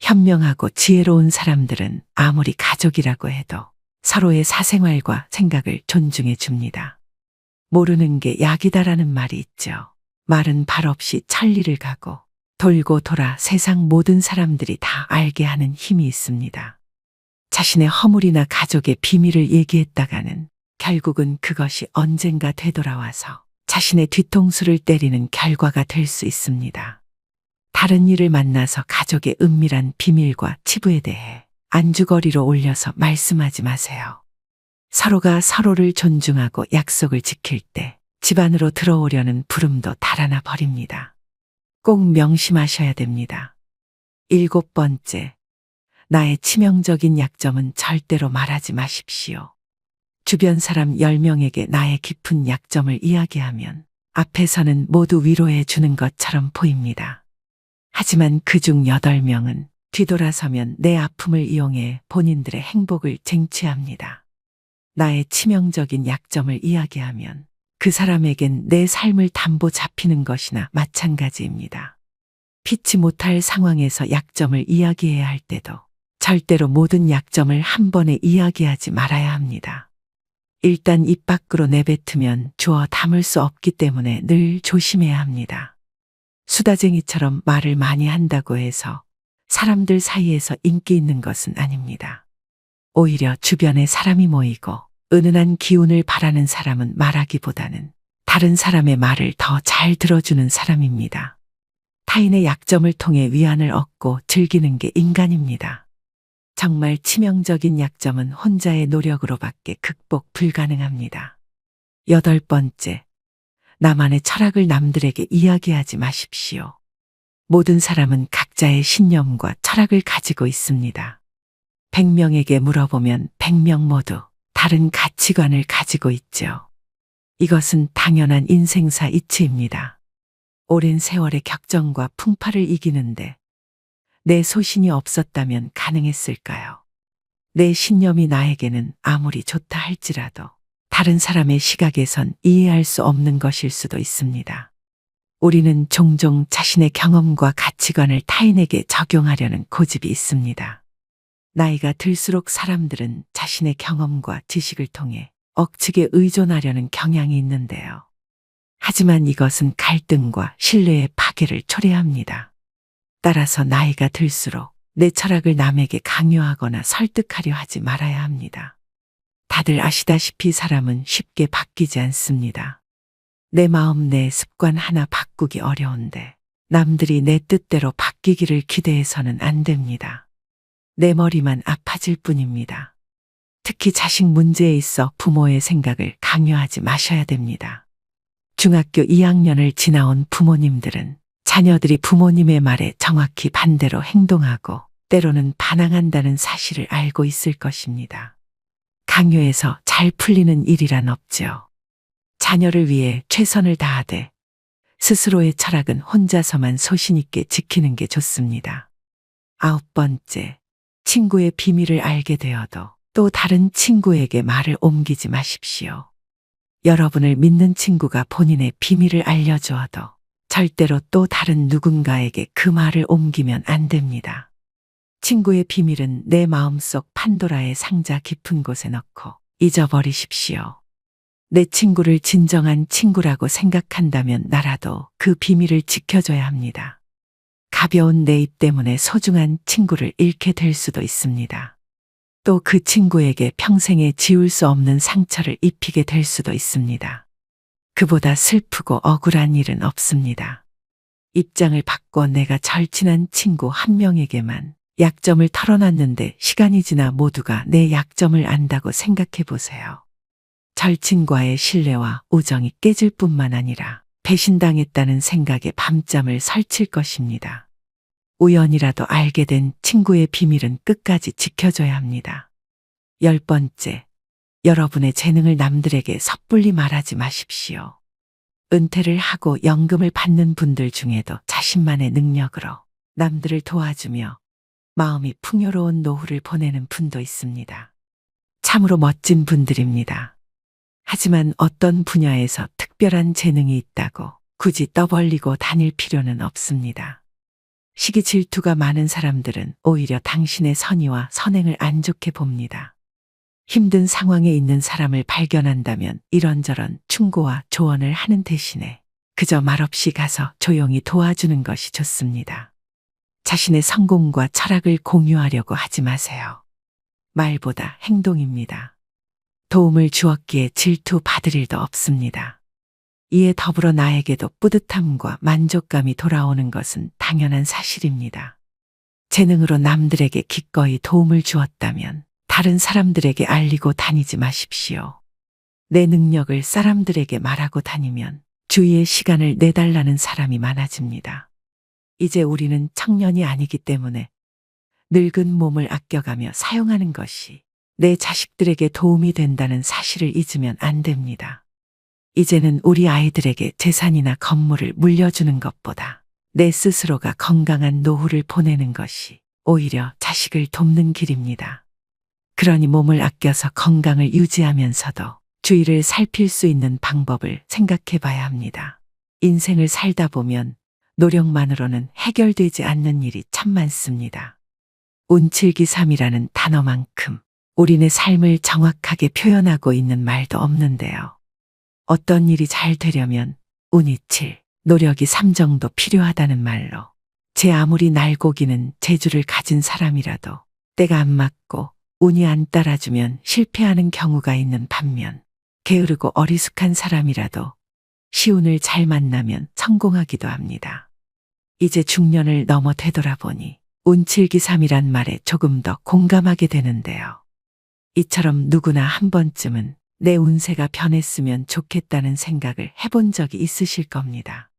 현명하고 지혜로운 사람들은 아무리 가족이라고 해도 서로의 사생활과 생각을 존중해 줍니다. 모르는 게 약이다라는 말이 있죠. 말은 발 없이 천리를 가고 돌고 돌아 세상 모든 사람들이 다 알게 하는 힘이 있습니다. 자신의 허물이나 가족의 비밀을 얘기했다가는 결국은 그것이 언젠가 되돌아와서 자신의 뒤통수를 때리는 결과가 될 수 있습니다. 다른 이를 만나서 가족의 은밀한 비밀과 치부에 대해 안주거리로 올려서 말씀하지 마세요. 서로가 서로를 존중하고 약속을 지킬 때 집안으로 들어오려는 부름도 달아나 버립니다. 꼭 명심하셔야 됩니다. 7번째, 나의 치명적인 약점은 절대로 말하지 마십시오. 주변 사람 10명에게 나의 깊은 약점을 이야기하면 앞에서는 모두 위로해 주는 것처럼 보입니다. 하지만 그중 8명은 뒤돌아서면 내 아픔을 이용해 본인들의 행복을 쟁취합니다. 나의 치명적인 약점을 이야기하면 그 사람에겐 내 삶을 담보 잡히는 것이나 마찬가지입니다. 피치 못할 상황에서 약점을 이야기해야 할 때도 절대로 모든 약점을 한 번에 이야기하지 말아야 합니다. 일단 입 밖으로 내뱉으면 주워 담을 수 없기 때문에 늘 조심해야 합니다. 수다쟁이처럼 말을 많이 한다고 해서 사람들 사이에서 인기 있는 것은 아닙니다. 오히려 주변에 사람이 모이고 은은한 기운을 바라는 사람은 말하기보다는 다른 사람의 말을 더 잘 들어주는 사람입니다. 타인의 약점을 통해 위안을 얻고 즐기는 게 인간입니다. 정말 치명적인 약점은 혼자의 노력으로밖에 극복 불가능합니다. 8번째, 나만의 철학을 남들에게 이야기하지 마십시오. 모든 사람은 각자의 신념과 철학을 가지고 있습니다. 100명에게 물어보면 100명 모두 다른 가치관을 가지고 있죠. 이것은 당연한 인생사 이치입니다. 오랜 세월의 격정과 풍파를 이기는데 내 소신이 없었다면 가능했을까요? 내 신념이 나에게는 아무리 좋다 할지라도 다른 사람의 시각에선 이해할 수 없는 것일 수도 있습니다. 우리는 종종 자신의 경험과 가치관을 타인에게 적용하려는 고집이 있습니다. 나이가 들수록 사람들은 자신의 경험과 지식을 통해 억측에 의존하려는 경향이 있는데요. 하지만 이것은 갈등과 신뢰의 파괴를 초래합니다. 따라서 나이가 들수록 내 철학을 남에게 강요하거나 설득하려 하지 말아야 합니다. 다들 아시다시피 사람은 쉽게 바뀌지 않습니다. 내 마음, 내 습관 하나 바꾸기 어려운데 남들이 내 뜻대로 바뀌기를 기대해서는 안 됩니다. 내 머리만 아파질 뿐입니다. 특히 자식 문제에 있어 부모의 생각을 강요하지 마셔야 됩니다. 중학교 2학년을 지나온 부모님들은 자녀들이 부모님의 말에 정확히 반대로 행동하고 때로는 반항한다는 사실을 알고 있을 것입니다. 강요해서 잘 풀리는 일이란 없지요. 자녀를 위해 최선을 다하되 스스로의 철학은 혼자서만 소신 있게 지키는 게 좋습니다. 9번째, 친구의 비밀을 알게 되어도 또 다른 친구에게 말을 옮기지 마십시오. 여러분을 믿는 친구가 본인의 비밀을 알려주어도 절대로 또 다른 누군가에게 그 말을 옮기면 안 됩니다. 친구의 비밀은 내 마음속 판도라의 상자 깊은 곳에 넣고 잊어버리십시오. 내 친구를 진정한 친구라고 생각한다면 나라도 그 비밀을 지켜줘야 합니다. 가벼운 내 입 때문에 소중한 친구를 잃게 될 수도 있습니다. 또 그 친구에게 평생에 지울 수 없는 상처를 입히게 될 수도 있습니다. 그보다 슬프고 억울한 일은 없습니다. 입장을 바꿔 내가 절친한 친구 한 명에게만 약점을 털어놨는데 시간이 지나 모두가 내 약점을 안다고 생각해 보세요. 절친과의 신뢰와 우정이 깨질 뿐만 아니라 배신당했다는 생각에 밤잠을 설칠 것입니다. 우연이라도 알게 된 친구의 비밀은 끝까지 지켜줘야 합니다. 10번째, 여러분의 재능을 남들에게 섣불리 말하지 마십시오. 은퇴를 하고 연금을 받는 분들 중에도 자신만의 능력으로 남들을 도와주며 마음이 풍요로운 노후를 보내는 분도 있습니다. 참으로 멋진 분들입니다. 하지만 어떤 분야에서 특별한 재능이 있다고 굳이 떠벌리고 다닐 필요는 없습니다. 시기 질투가 많은 사람들은 오히려 당신의 선의와 선행을 안 좋게 봅니다. 힘든 상황에 있는 사람을 발견한다면 이런저런 충고와 조언을 하는 대신에 그저 말없이 가서 조용히 도와주는 것이 좋습니다. 자신의 성공과 철학을 공유하려고 하지 마세요. 말보다 행동입니다. 도움을 주었기에 질투받을 일도 없습니다. 이에 더불어 나에게도 뿌듯함과 만족감이 돌아오는 것은 당연한 사실입니다. 재능으로 남들에게 기꺼이 도움을 주었다면 다른 사람들에게 알리고 다니지 마십시오. 내 능력을 사람들에게 말하고 다니면 주위에 시간을 내달라는 사람이 많아집니다. 이제 우리는 청년이 아니기 때문에 늙은 몸을 아껴가며 사용하는 것이 내 자식들에게 도움이 된다는 사실을 잊으면 안 됩니다. 이제는 우리 아이들에게 재산이나 건물을 물려주는 것보다 내 스스로가 건강한 노후를 보내는 것이 오히려 자식을 돕는 길입니다. 그러니 몸을 아껴서 건강을 유지하면서도 주위를 살필 수 있는 방법을 생각해 봐야 합니다. 인생을 살다 보면 노력만으로는 해결되지 않는 일이 참 많습니다. 운칠기삼이라는 단어만큼 우리네 삶을 정확하게 표현하고 있는 말도 없는데요. 어떤 일이 잘 되려면 운이 7, 노력이 3 정도 필요하다는 말로 제 아무리 날고기는 재주를 가진 사람이라도 때가 안 맞고 운이 안 따라주면 실패하는 경우가 있는 반면 게으르고 어리숙한 사람이라도 시운을 잘 만나면 성공하기도 합니다. 이제 중년을 넘어 되돌아보니 운칠기삼이란 말에 조금 더 공감하게 되는데요. 이처럼 누구나 한 번쯤은 내 운세가 변했으면 좋겠다는 생각을 해본 적이 있으실 겁니다.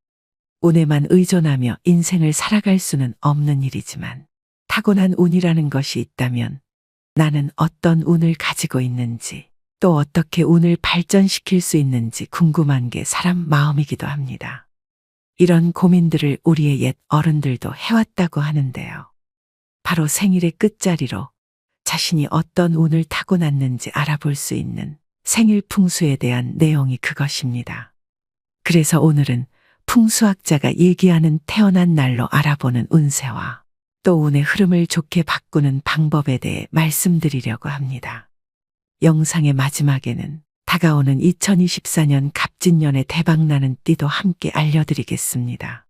운에만 의존하며 인생을 살아갈 수는 없는 일이지만 타고난 운이라는 것이 있다면 나는 어떤 운을 가지고 있는지 또 어떻게 운을 발전시킬 수 있는지 궁금한 게 사람 마음이기도 합니다. 이런 고민들을 우리의 옛 어른들도 해왔다고 하는데요. 바로 생일의 끝자리로 자신이 어떤 운을 타고났는지 알아볼 수 있는 생일 풍수에 대한 내용이 그것입니다. 그래서 오늘은 풍수학자가 얘기하는 태어난 날로 알아보는 운세와 또 운의 흐름을 좋게 바꾸는 방법에 대해 말씀드리려고 합니다. 영상의 마지막에는 다가오는 2024년 갑진년의 대박나는 띠도 함께 알려드리겠습니다.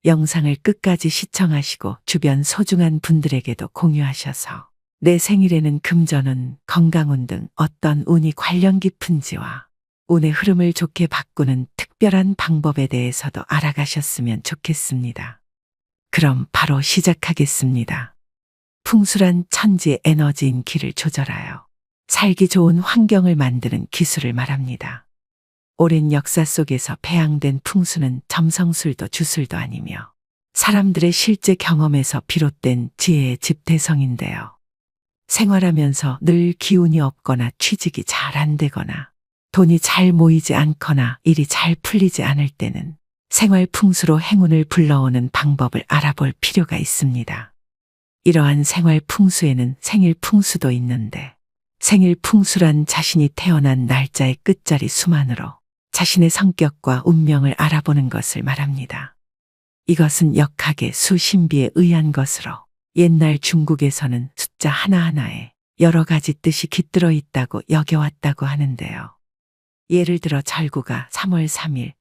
영상을 끝까지 시청하시고 주변 소중한 분들에게도 공유하셔서 내 생일에는 금전운, 건강운 등 어떤 운이 관련 깊은지와 운의 흐름을 좋게 바꾸는 특별한 방법에 대해서도 알아가셨으면 좋겠습니다. 그럼 바로 시작하겠습니다. 풍수란 천지의 에너지인 기를 조절하여 살기 좋은 환경을 만드는 기술을 말합니다. 오랜 역사 속에서 배양된 풍수는 점성술도 주술도 아니며 사람들의 실제 경험에서 비롯된 지혜의 집대성인데요. 생활하면서 늘 기운이 없거나 취직이 잘 안 되거나 돈이 잘 모이지 않거나 일이 잘 풀리지 않을 때는 생활 풍수로 행운을 불러오는 방법을 알아볼 필요가 있습니다. 이러한 생활 풍수에는 생일 풍수도 있는데 생일 풍수란 자신이 태어난 날짜의 끝자리 수만으로 자신의 성격과 운명을 알아보는 것을 말합니다. 이것은 역학의 수신비에 의한 것으로 옛날 중국에서는 숫자 하나하나에 여러 가지 뜻이 깃들어 있다고 여겨왔다고 하는데요. 예를 들어 절구가 3월 3일,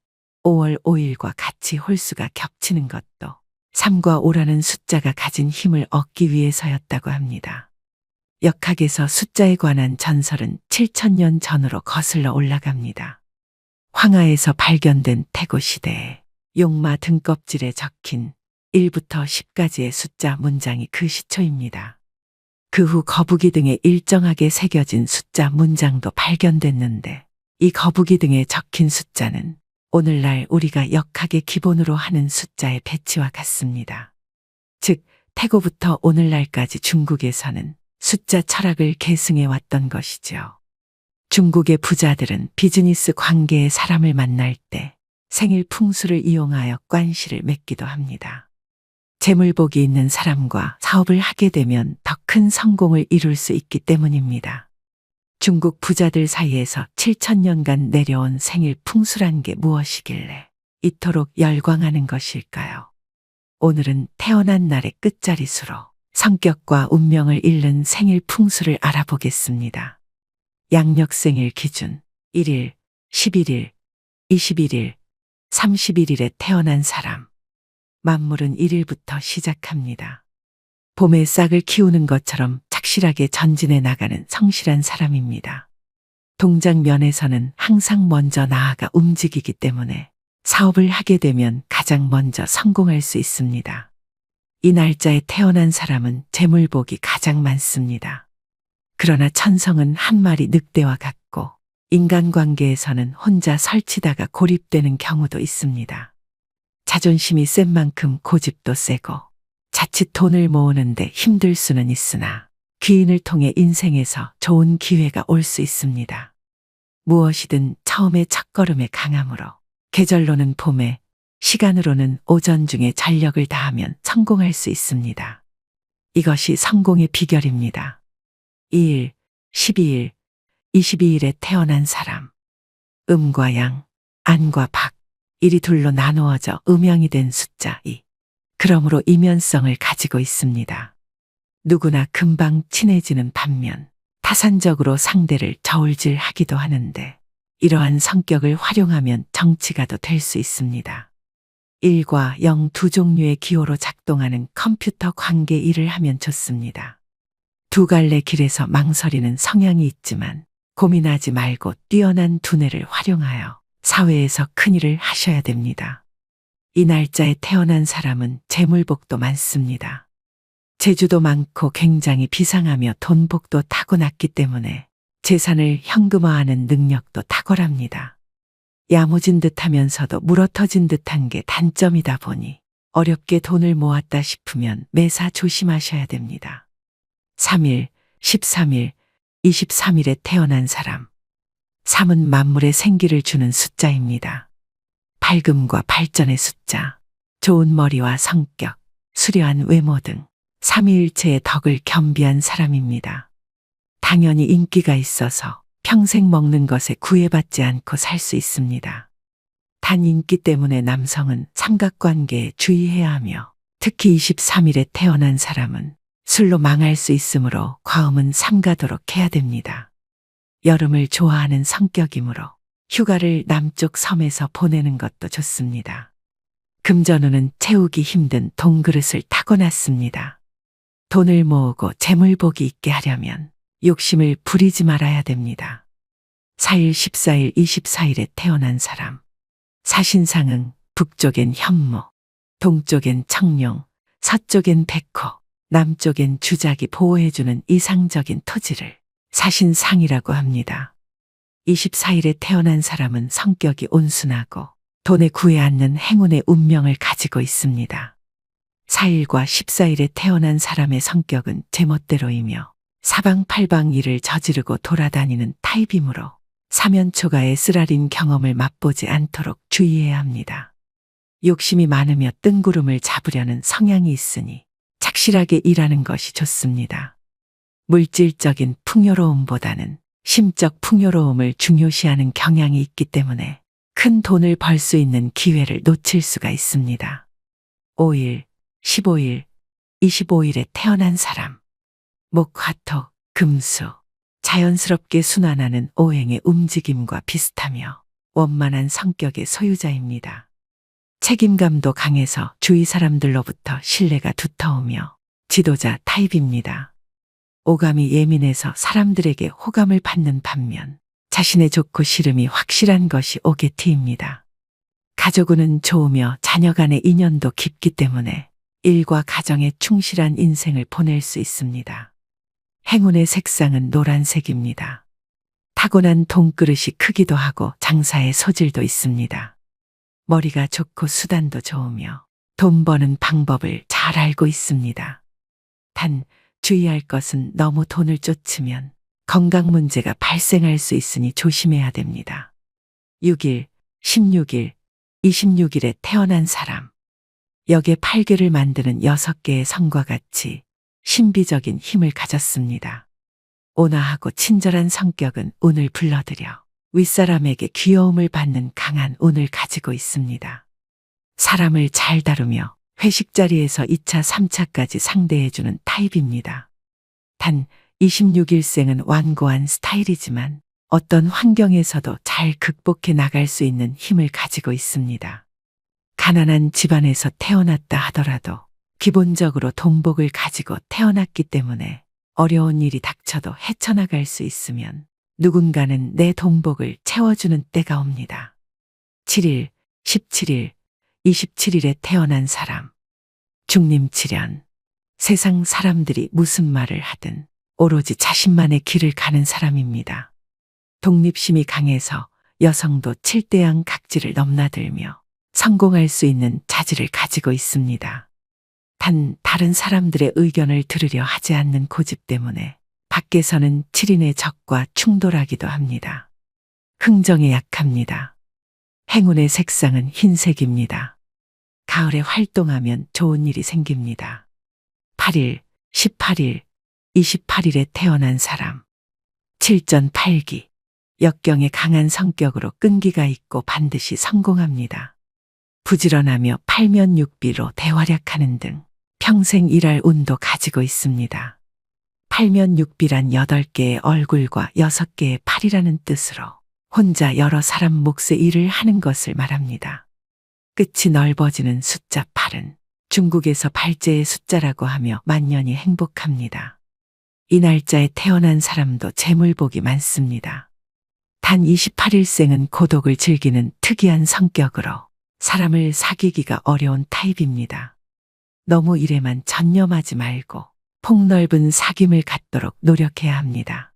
5월 5일과 같이 홀수가 겹치는 것도 3과 5라는 숫자가 가진 힘을 얻기 위해서였다고 합니다. 역학에서 숫자에 관한 전설은 7,000년 전으로 거슬러 올라갑니다. 황하에서 발견된 태고 시대에 용마 등껍질에 적힌 1부터 10까지의 숫자 문장이 그 시초입니다. 그 후 거북이 등에 일정하게 새겨진 숫자 문장도 발견됐는데 이 거북이 등에 적힌 숫자는 오늘날 우리가 역학의 기본으로 하는 숫자의 배치와 같습니다. 즉, 태고부터 오늘날까지 중국에서는 숫자 철학을 계승해 왔던 것이죠. 중국의 부자들은 비즈니스 관계의 사람을 만날 때 생일 풍수를 이용하여 관시를 맺기도 합니다. 재물복이 있는 사람과 사업을 하게 되면 더 큰 성공을 이룰 수 있기 때문입니다. 중국 부자들 사이에서 7,000년간 내려온 생일 풍수란 게 무엇이길래 이토록 열광하는 것일까요? 오늘은 태어난 날의 끝자리 수로 성격과 운명을 읽는 생일 풍수를 알아보겠습니다. 양력생일 기준 1일, 11일, 21일, 31일에 태어난 사람. 만물은 1일부터 시작합니다. 봄에 싹을 키우는 것처럼 착실하게 전진해 나가는 성실한 사람입니다. 동작 면에서는 항상 먼저 나아가 움직이기 때문에 사업을 하게 되면 가장 먼저 성공할 수 있습니다. 이 날짜에 태어난 사람은 재물복이 가장 많습니다. 그러나 천성은 한 마리 늑대와 같고 인간관계에서는 혼자 설치다가 고립되는 경우도 있습니다. 자존심이 센 만큼 고집도 세고 자칫 돈을 모으는데 힘들 수는 있으나 귀인을 통해 인생에서 좋은 기회가 올 수 있습니다. 무엇이든 처음의 첫걸음에 강함으로 계절로는 봄에, 시간으로는 오전 중에 전력을 다하면 성공할 수 있습니다. 이것이 성공의 비결입니다. 2일, 12일, 22일에 태어난 사람. 음과 양, 안과 박, 일이 둘로 나누어져 음양이 된 숫자 2. 그러므로 이면성을 가지고 있습니다. 누구나 금방 친해지는 반면 타산적으로 상대를 저울질하기도 하는데 이러한 성격을 활용하면 정치가도 될 수 있습니다. 1과 0 두 종류의 기호로 작동하는 컴퓨터 관계 일을 하면 좋습니다. 두 갈래 길에서 망설이는 성향이 있지만 고민하지 말고 뛰어난 두뇌를 활용하여 사회에서 큰일을 하셔야 됩니다. 이 날짜에 태어난 사람은 재물복도 많습니다. 재주도 많고 굉장히 비상하며 돈복도 타고났기 때문에 재산을 현금화하는 능력도 탁월합니다. 야무진 듯하면서도 물어터진 듯한 게 단점이다 보니 어렵게 돈을 모았다 싶으면 매사 조심하셔야 됩니다. 3일, 13일, 23일에 태어난 사람. 3은 만물에 생기를 주는 숫자입니다. 밝음과 발전의 숫자, 좋은 머리와 성격, 수려한 외모 등 삼위일체의 덕을 겸비한 사람입니다. 당연히 인기가 있어서 평생 먹는 것에 구애받지 않고 살 수 있습니다. 단 인기 때문에 남성은 삼각관계에 주의해야 하며 특히 23일에 태어난 사람은 술로 망할 수 있으므로 과음은 삼가도록 해야 됩니다. 여름을 좋아하는 성격이므로 휴가를 남쪽 섬에서 보내는 것도 좋습니다. 금전운은 채우기 힘든 돈그릇을 타고났습니다. 돈을 모으고 재물복이 있게 하려면 욕심을 부리지 말아야 됩니다. 4일, 14일, 24일에 태어난 사람. 사신상은 북쪽엔 현모, 동쪽엔 청룡, 서쪽엔 백호, 남쪽엔 주작이 보호해주는 이상적인 토지를 사신상이라고 합니다. 24일에 태어난 사람은 성격이 온순하고 돈에 구애 않는 행운의 운명을 가지고 있습니다. 4일과 14일에 태어난 사람의 성격은 제멋대로이며 사방팔방 일을 저지르고 돌아다니는 타입이므로 사면초가의 쓰라린 경험을 맛보지 않도록 주의해야 합니다. 욕심이 많으며 뜬구름을 잡으려는 성향이 있으니 착실하게 일하는 것이 좋습니다. 물질적인 풍요로움보다는 심적 풍요로움을 중요시하는 경향이 있기 때문에 큰 돈을 벌 수 있는 기회를 놓칠 수가 있습니다. 5일, 15일, 25일에 태어난 사람. 목화토, 금수. 자연스럽게 순환하는 오행의 움직임과 비슷하며 원만한 성격의 소유자입니다. 책임감도 강해서 주위 사람들로부터 신뢰가 두터우며 지도자 타입입니다. 오감이 예민해서 사람들에게 호감을 받는 반면 자신의 좋고 싫음이 확실한 것이 오게티입니다. 가족운은 좋으며 자녀 간의 인연도 깊기 때문에 일과 가정에 충실한 인생을 보낼 수 있습니다. 행운의 색상은 노란색입니다. 타고난 돈그릇이 크기도 하고 장사의 소질도 있습니다. 머리가 좋고 수단도 좋으며 돈 버는 방법을 잘 알고 있습니다. 단, 주의할 것은 너무 돈을 쫓으면 건강 문제가 발생할 수 있으니 조심해야 됩니다. 6일, 16일, 26일에 태어난 사람. 역의 8개를 만드는 6개의 성과 같이 신비적인 힘을 가졌습니다. 온화하고 친절한 성격은 운을 불러들여 윗사람에게 귀여움을 받는 강한 운을 가지고 있습니다. 사람을 잘 다루며 회식 자리에서 2차, 3차까지 상대해주는 타입입니다. 단 26일생은 완고한 스타일이지만 어떤 환경에서도 잘 극복해 나갈 수 있는 힘을 가지고 있습니다. 가난한 집안에서 태어났다 하더라도 기본적으로 돈복을 가지고 태어났기 때문에 어려운 일이 닥쳐도 헤쳐나갈 수 있으면 누군가는 내 돈복을 채워주는 때가 옵니다. 7일, 17일, 27일에 태어난 사람. 중림칠연. 세상 사람들이 무슨 말을 하든 오로지 자신만의 길을 가는 사람입니다. 독립심이 강해서 여성도 칠대양 각지를 넘나들며 성공할 수 있는 자질을 가지고 있습니다. 단 다른 사람들의 의견을 들으려 하지 않는 고집 때문에 밖에서는 7인의 적과 충돌하기도 합니다. 흥정에 약합니다. 행운의 색상은 흰색입니다. 가을에 활동하면 좋은 일이 생깁니다. 8일, 18일, 28일에 태어난 사람. 칠전팔기. 역경에 강한 성격으로 끈기가 있고 반드시 성공합니다. 부지런하며 팔면육비로 대활약하는 등 평생 일할 운도 가지고 있습니다. 팔면육비란 8개의 얼굴과 6개의 팔이라는 뜻으로 혼자 여러 사람 몫의 일을 하는 것을 말합니다. 끝이 넓어지는 숫자 8은 중국에서 발제의 숫자라고 하며 만년이 행복합니다. 이 날짜에 태어난 사람도 재물복이 많습니다. 단 28일생은 고독을 즐기는 특이한 성격으로 사람을 사귀기가 어려운 타입입니다. 너무 일에만 전념하지 말고 폭넓은 사귐을 갖도록 노력해야 합니다.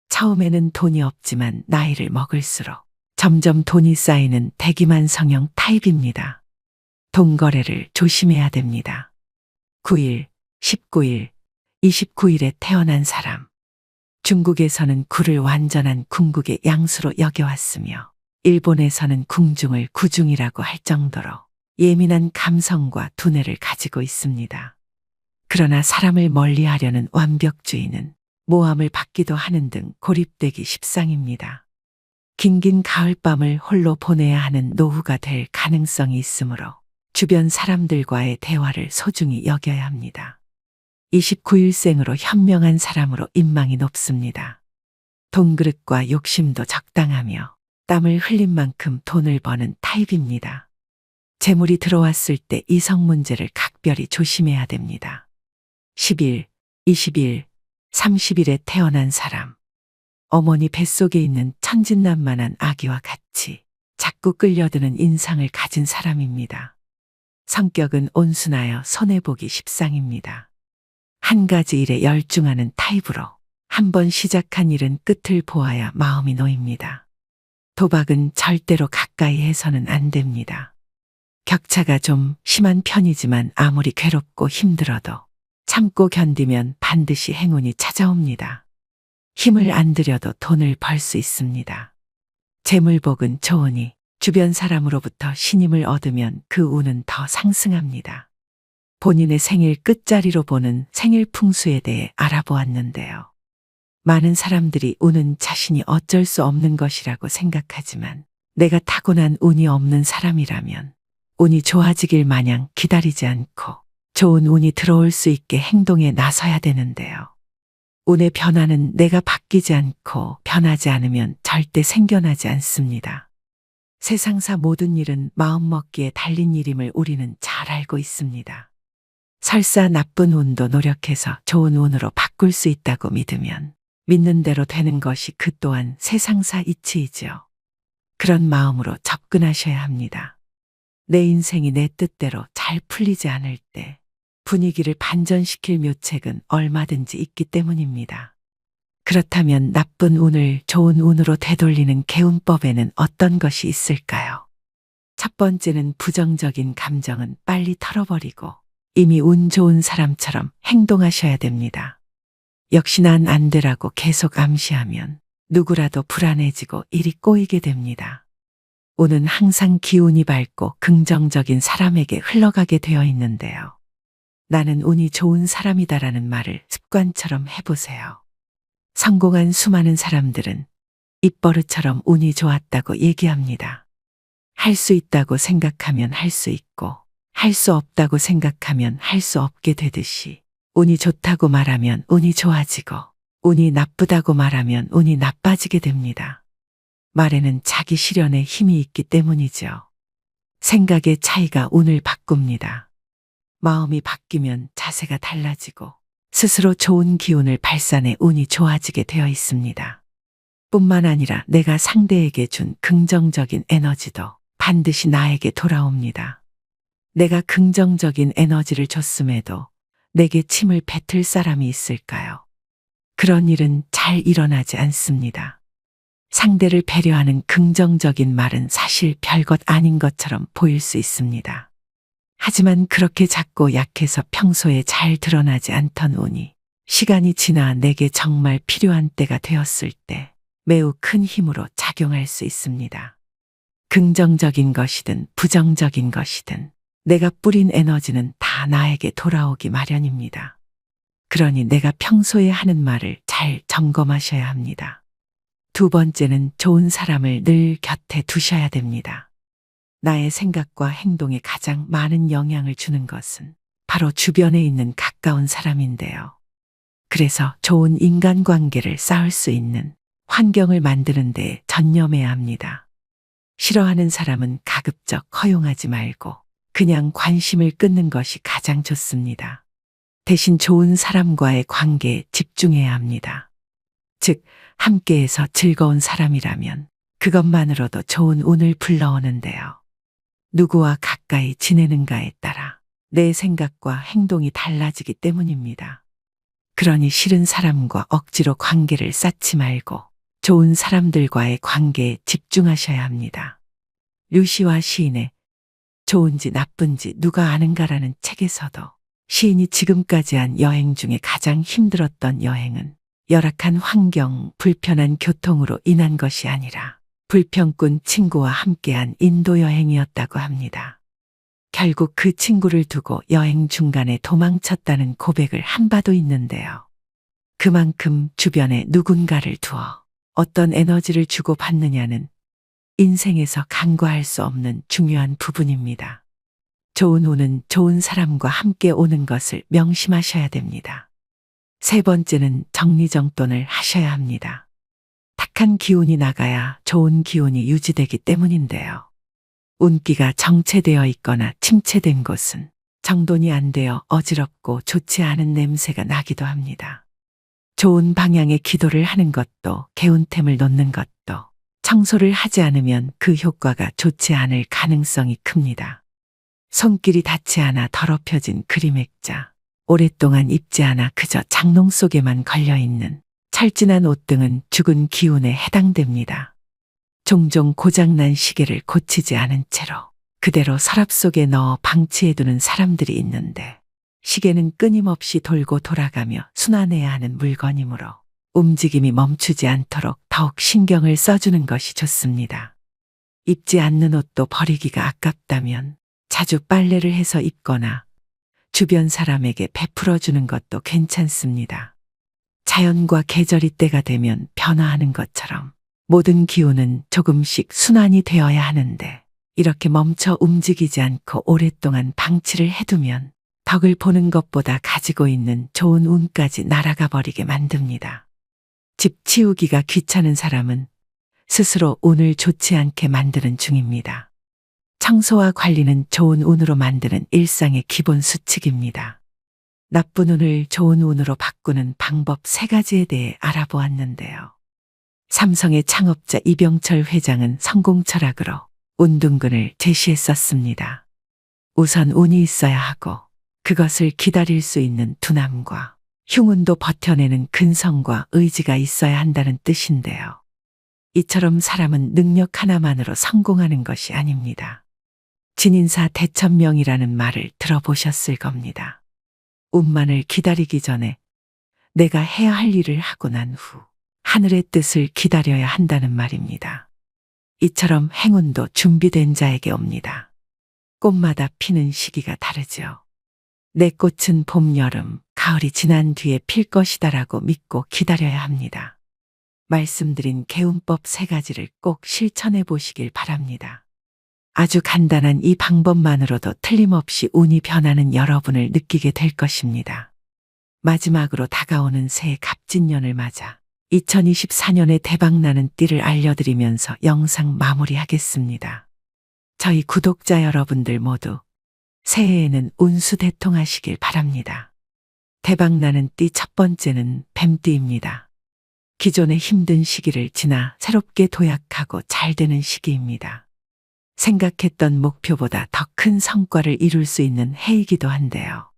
처음에는 돈이 없지만 나이를 먹을수록 점점 돈이 쌓이는 대기만 성형 타입입니다. 돈 거래를 조심해야 됩니다. 9일, 19일, 29일에 태어난 사람. 중국에서는 굴을 완전한 궁극의 양수로 여겨왔으며 일본에서는 궁중을 구중이라고 할 정도로 예민한 감성과 두뇌를 가지고 있습니다. 그러나 사람을 멀리하려는 완벽주의는 모함을 받기도 하는 등 고립되기 십상입니다. 긴긴 가을밤을 홀로 보내야 하는 노후가 될 가능성이 있으므로 주변 사람들과의 대화를 소중히 여겨야 합니다. 29일생으로 현명한 사람으로 인망이 높습니다. 돈그릇과 욕심도 적당하며 땀을 흘린 만큼 돈을 버는 타입입니다. 재물이 들어왔을 때 이성 문제를 각별히 조심해야 됩니다. 10일, 20일, 30일에 태어난 사람. 어머니 뱃속에 있는 천진난만한 아기와 같이 자꾸 끌려드는 인상을 가진 사람입니다. 성격은 온순하여 손해보기 십상입니다. 한 가지 일에 열중하는 타입으로 한번 시작한 일은 끝을 보아야 마음이 놓입니다. 도박은 절대로 가까이 해서는 안 됩니다. 격차가 좀 심한 편이지만 아무리 괴롭고 힘들어도 참고 견디면 반드시 행운이 찾아옵니다. 힘을 안 들여도 돈을 벌 수 있습니다. 재물복은 좋으니 주변 사람으로부터 신임을 얻으면 그 운은 더 상승합니다. 본인의 생일 끝자리로 보는 생일 풍수에 대해 알아보았는데요. 많은 사람들이 운은 자신이 어쩔 수 없는 것이라고 생각하지만 내가 타고난 운이 없는 사람이라면 운이 좋아지길 마냥 기다리지 않고 좋은 운이 들어올 수 있게 행동에 나서야 되는데요. 운의 변화는 내가 바뀌지 않고 변하지 않으면 절대 생겨나지 않습니다. 세상사 모든 일은 마음먹기에 달린 일임을 우리는 잘 알고 있습니다. 설사 나쁜 운도 노력해서 좋은 운으로 바꿀 수 있다고 믿으면 믿는 대로 되는 것이 그 또한 세상사 이치이지요. 그런 마음으로 접근하셔야 합니다. 내 인생이 내 뜻대로 잘 풀리지 않을 때 분위기를 반전시킬 묘책은 얼마든지 있기 때문입니다. 그렇다면 나쁜 운을 좋은 운으로 되돌리는 개운법에는 어떤 것이 있을까요? 첫 번째는 부정적인 감정은 빨리 털어버리고 이미 운 좋은 사람처럼 행동하셔야 됩니다. 역시 난 안 되라고 계속 암시하면 누구라도 불안해지고 일이 꼬이게 됩니다. 운은 항상 기운이 밝고 긍정적인 사람에게 흘러가게 되어 있는데요. 나는 운이 좋은 사람이다라는 말을 습관처럼 해보세요. 성공한 수많은 사람들은 입버릇처럼 운이 좋았다고 얘기합니다. 할 수 있다고 생각하면 할 수 있고 할 수 없다고 생각하면 할 수 없게 되듯이 운이 좋다고 말하면 운이 좋아지고 운이 나쁘다고 말하면 운이 나빠지게 됩니다. 말에는 자기 실현에 힘이 있기 때문이죠. 생각의 차이가 운을 바꿉니다. 마음이 바뀌면 자세가 달라지고 스스로 좋은 기운을 발산해 운이 좋아지게 되어 있습니다. 뿐만 아니라 내가 상대에게 준 긍정적인 에너지도 반드시 나에게 돌아옵니다. 내가 긍정적인 에너지를 줬음에도 내게 침을 뱉을 사람이 있을까요? 그런 일은 잘 일어나지 않습니다. 상대를 배려하는 긍정적인 말은 사실 별것 아닌 것처럼 보일 수 있습니다. 하지만 그렇게 작고 약해서 평소에 잘 드러나지 않던 운이 시간이 지나 내게 정말 필요한 때가 되었을 때 매우 큰 힘으로 작용할 수 있습니다. 긍정적인 것이든 부정적인 것이든 내가 뿌린 에너지는 다 나에게 돌아오기 마련입니다. 그러니 내가 평소에 하는 말을 잘 점검하셔야 합니다. 두 번째는 좋은 사람을 늘 곁에 두셔야 됩니다. 나의 생각과 행동에 가장 많은 영향을 주는 것은 바로 주변에 있는 가까운 사람인데요. 그래서 좋은 인간관계를 쌓을 수 있는 환경을 만드는 데 전념해야 합니다. 싫어하는 사람은 가급적 허용하지 말고 그냥 관심을 끊는 것이 가장 좋습니다. 대신 좋은 사람과의 관계에 집중해야 합니다. 즉, 함께해서 즐거운 사람이라면 그것만으로도 좋은 운을 불러오는데요. 누구와 가까이 지내는가에 따라 내 생각과 행동이 달라지기 때문입니다. 그러니 싫은 사람과 억지로 관계를 쌓지 말고 좋은 사람들과의 관계에 집중하셔야 합니다. 류시와 시인의 좋은지 나쁜지 누가 아는가라는 책에서도 시인이 지금까지 한 여행 중에 가장 힘들었던 여행은 열악한 환경, 불편한 교통으로 인한 것이 아니라 불평꾼 친구와 함께한 인도 여행이었다고 합니다. 결국 그 친구를 두고 여행 중간에 도망쳤다는 고백을 한 바도 있는데요. 그만큼 주변에 누군가를 두어 어떤 에너지를 주고 받느냐는 인생에서 간과할 수 없는 중요한 부분입니다. 좋은 운은 좋은 사람과 함께 오는 것을 명심하셔야 됩니다. 세 번째는 정리정돈을 하셔야 합니다. 탁한 기운이 나가야 좋은 기운이 유지되기 때문인데요. 운기가 정체되어 있거나 침체된 곳은 정돈이 안 되어 어지럽고 좋지 않은 냄새가 나기도 합니다. 좋은 방향의 기도를 하는 것도 개운템을 놓는 것도 청소를 하지 않으면 그 효과가 좋지 않을 가능성이 큽니다. 손길이 닿지 않아 더럽혀진 그림액자, 오랫동안 입지 않아 그저 장롱 속에만 걸려있는 철진한 옷 등은 죽은 기운에 해당됩니다. 종종 고장난 시계를 고치지 않은 채로 그대로 서랍 속에 넣어 방치해두는 사람들이 있는데 시계는 끊임없이 돌고 돌아가며 순환해야 하는 물건이므로 움직임이 멈추지 않도록 더욱 신경을 써주는 것이 좋습니다. 입지 않는 옷도 버리기가 아깝다면 자주 빨래를 해서 입거나 주변 사람에게 베풀어 주는 것도 괜찮습니다. 자연과 계절이 때가 되면 변화하는 것처럼 모든 기운은 조금씩 순환이 되어야 하는데 이렇게 멈춰 움직이지 않고 오랫동안 방치를 해두면 덕을 보는 것보다 가지고 있는 좋은 운까지 날아가 버리게 만듭니다. 집 치우기가 귀찮은 사람은 스스로 운을 좋지 않게 만드는 중입니다. 청소와 관리는 좋은 운으로 만드는 일상의 기본 수칙입니다. 나쁜 운을 좋은 운으로 바꾸는 방법 3가지에 대해 알아보았는데요. 삼성의 창업자 이병철 회장은 성공 철학으로 운둔근을 제시했었습니다. 우선 운이 있어야 하고 그것을 기다릴 수 있는 둔함과 흉운도 버텨내는 근성과 의지가 있어야 한다는 뜻인데요. 이처럼 사람은 능력 하나만으로 성공하는 것이 아닙니다. 진인사 대천명이라는 말을 들어보셨을 겁니다. 운만을 기다리기 전에 내가 해야 할 일을 하고 난 후 하늘의 뜻을 기다려야 한다는 말입니다. 이처럼 행운도 준비된 자에게 옵니다. 꽃마다 피는 시기가 다르죠. 내 꽃은 봄, 여름, 가을이 지난 뒤에 필 것이다라고 믿고 기다려야 합니다. 말씀드린 개운법 3가지를 꼭 실천해 보시길 바랍니다. 아주 간단한 이 방법만으로도 틀림없이 운이 변하는 여러분을 느끼게 될 것입니다. 마지막으로 다가오는 새해 갑진년을 맞아 2024년에 대박나는 띠를 알려드리면서 영상 마무리하겠습니다. 저희 구독자 여러분들 모두 새해에는 운수대통하시길 바랍니다. 대박나는 띠 첫 번째는 뱀띠입니다. 기존의 힘든 시기를 지나 새롭게 도약하고 잘 되는 시기입니다. 생각했던 목표보다 더 큰 성과를 이룰 수 있는 해이기도 한데요.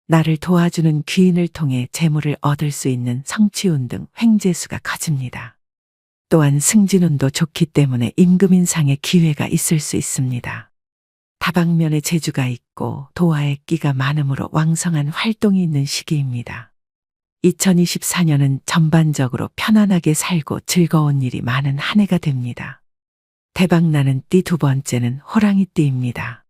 나를 도와주는 귀인을 통해 재물을 얻을 수 있는 성취운 등 횡재수가 커집니다. 또한 승진운도 좋기 때문에 임금인상의 기회가 있을 수 있습니다. 다방면에 재주가 있고 도화의 끼가 많으므로 왕성한 활동이 있는 시기입니다. 2024년은 전반적으로 편안하게 살고 즐거운 일이 많은 한 해가 됩니다. 대박나는 띠 두 번째는 호랑이띠입니다.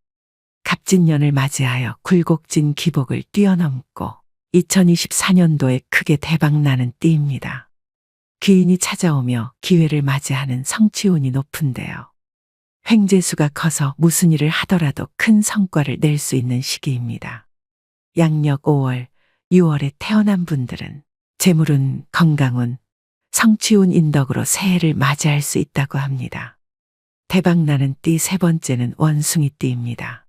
갑진년을 맞이하여 굴곡진 기복을 뛰어넘고 2024년도에 크게 대박나는 띠입니다. 귀인이 찾아오며 기회를 맞이하는 성취운이 높은데요. 횡재수가 커서 무슨 일을 하더라도 큰 성과를 낼 수 있는 시기입니다. 양력 5월, 6월에 태어난 분들은 재물운, 건강운, 성취운 인덕으로 새해를 맞이할 수 있다고 합니다. 대박나는 띠 3번째는 원숭이띠입니다.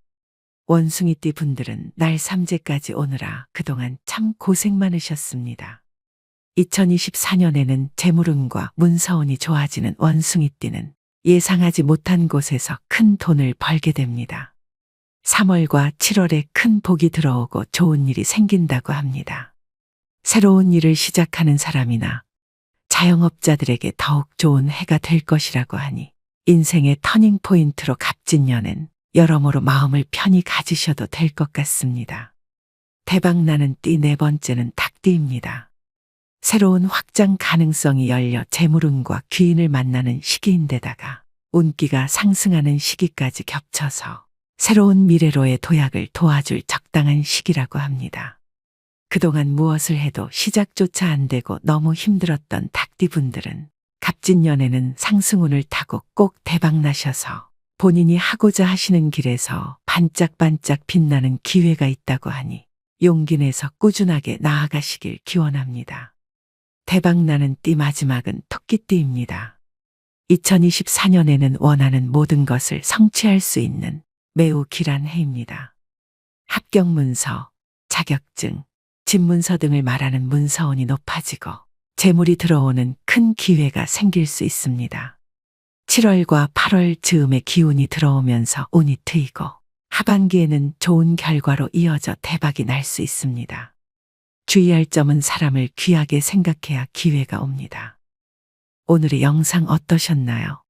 원숭이띠 분들은 날 삼재까지 오느라 그동안 참 고생 많으셨습니다. 2024년에는 재물운과 문서운이 좋아지는 원숭이띠는 예상하지 못한 곳에서 큰 돈을 벌게 됩니다. 3월과 7월에 큰 복이 들어오고 좋은 일이 생긴다고 합니다. 새로운 일을 시작하는 사람이나 자영업자들에게 더욱 좋은 해가 될 것이라고 하니 인생의 터닝포인트로 갑진년엔 여러모로 마음을 편히 가지셔도 될 것 같습니다. 대박나는 띠 4번째는 닭띠입니다. 새로운 확장 가능성이 열려 재물운과 귀인을 만나는 시기인데다가 운기가 상승하는 시기까지 겹쳐서 새로운 미래로의 도약을 도와줄 적당한 시기라고 합니다. 그동안 무엇을 해도 시작조차 안 되고 너무 힘들었던 닭띠분들은 갑진년에는 상승운을 타고 꼭 대박나셔서 본인이 하고자 하시는 길에서 반짝반짝 빛나는 기회가 있다고 하니 용기 내서 꾸준하게 나아가시길 기원합니다. 대박나는 띠 마지막은 토끼띠입니다. 2024년에는 원하는 모든 것을 성취할 수 있는 매우 길한 해입니다. 합격 문서, 자격증, 집문서 등을 말하는 문서운이 높아지고 재물이 들어오는 큰 기회가 생길 수 있습니다. 7월과 8월 즈음에 기운이 들어오면서 운이 트이고 하반기에는 좋은 결과로 이어져 대박이 날 수 있습니다. 주의할 점은 사람을 귀하게 생각해야 기회가 옵니다. 오늘의 영상 어떠셨나요?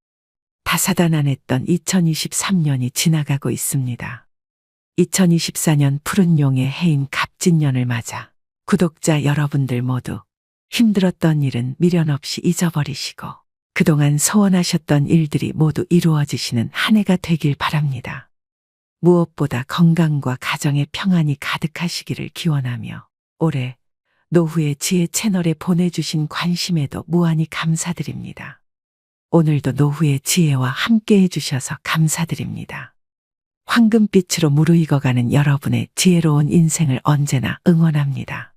다사다난했던 2023년이 지나가고 있습니다. 2024년 푸른 용의 해인 갑 갑진년을 맞아 구독자 여러분들 모두 힘들었던 일은 미련 없이 잊어버리시고 그동안 소원하셨던 일들이 모두 이루어지시는 한 해가 되길 바랍니다. 무엇보다 건강과 가정의 평안이 가득하시기를 기원하며 올해 노후의 지혜 채널에 보내주신 관심에도 무한히 감사드립니다. 오늘도 노후의 지혜와 함께 해주셔서 감사드립니다. 황금빛으로 무르익어가는 여러분의 지혜로운 인생을 언제나 응원합니다.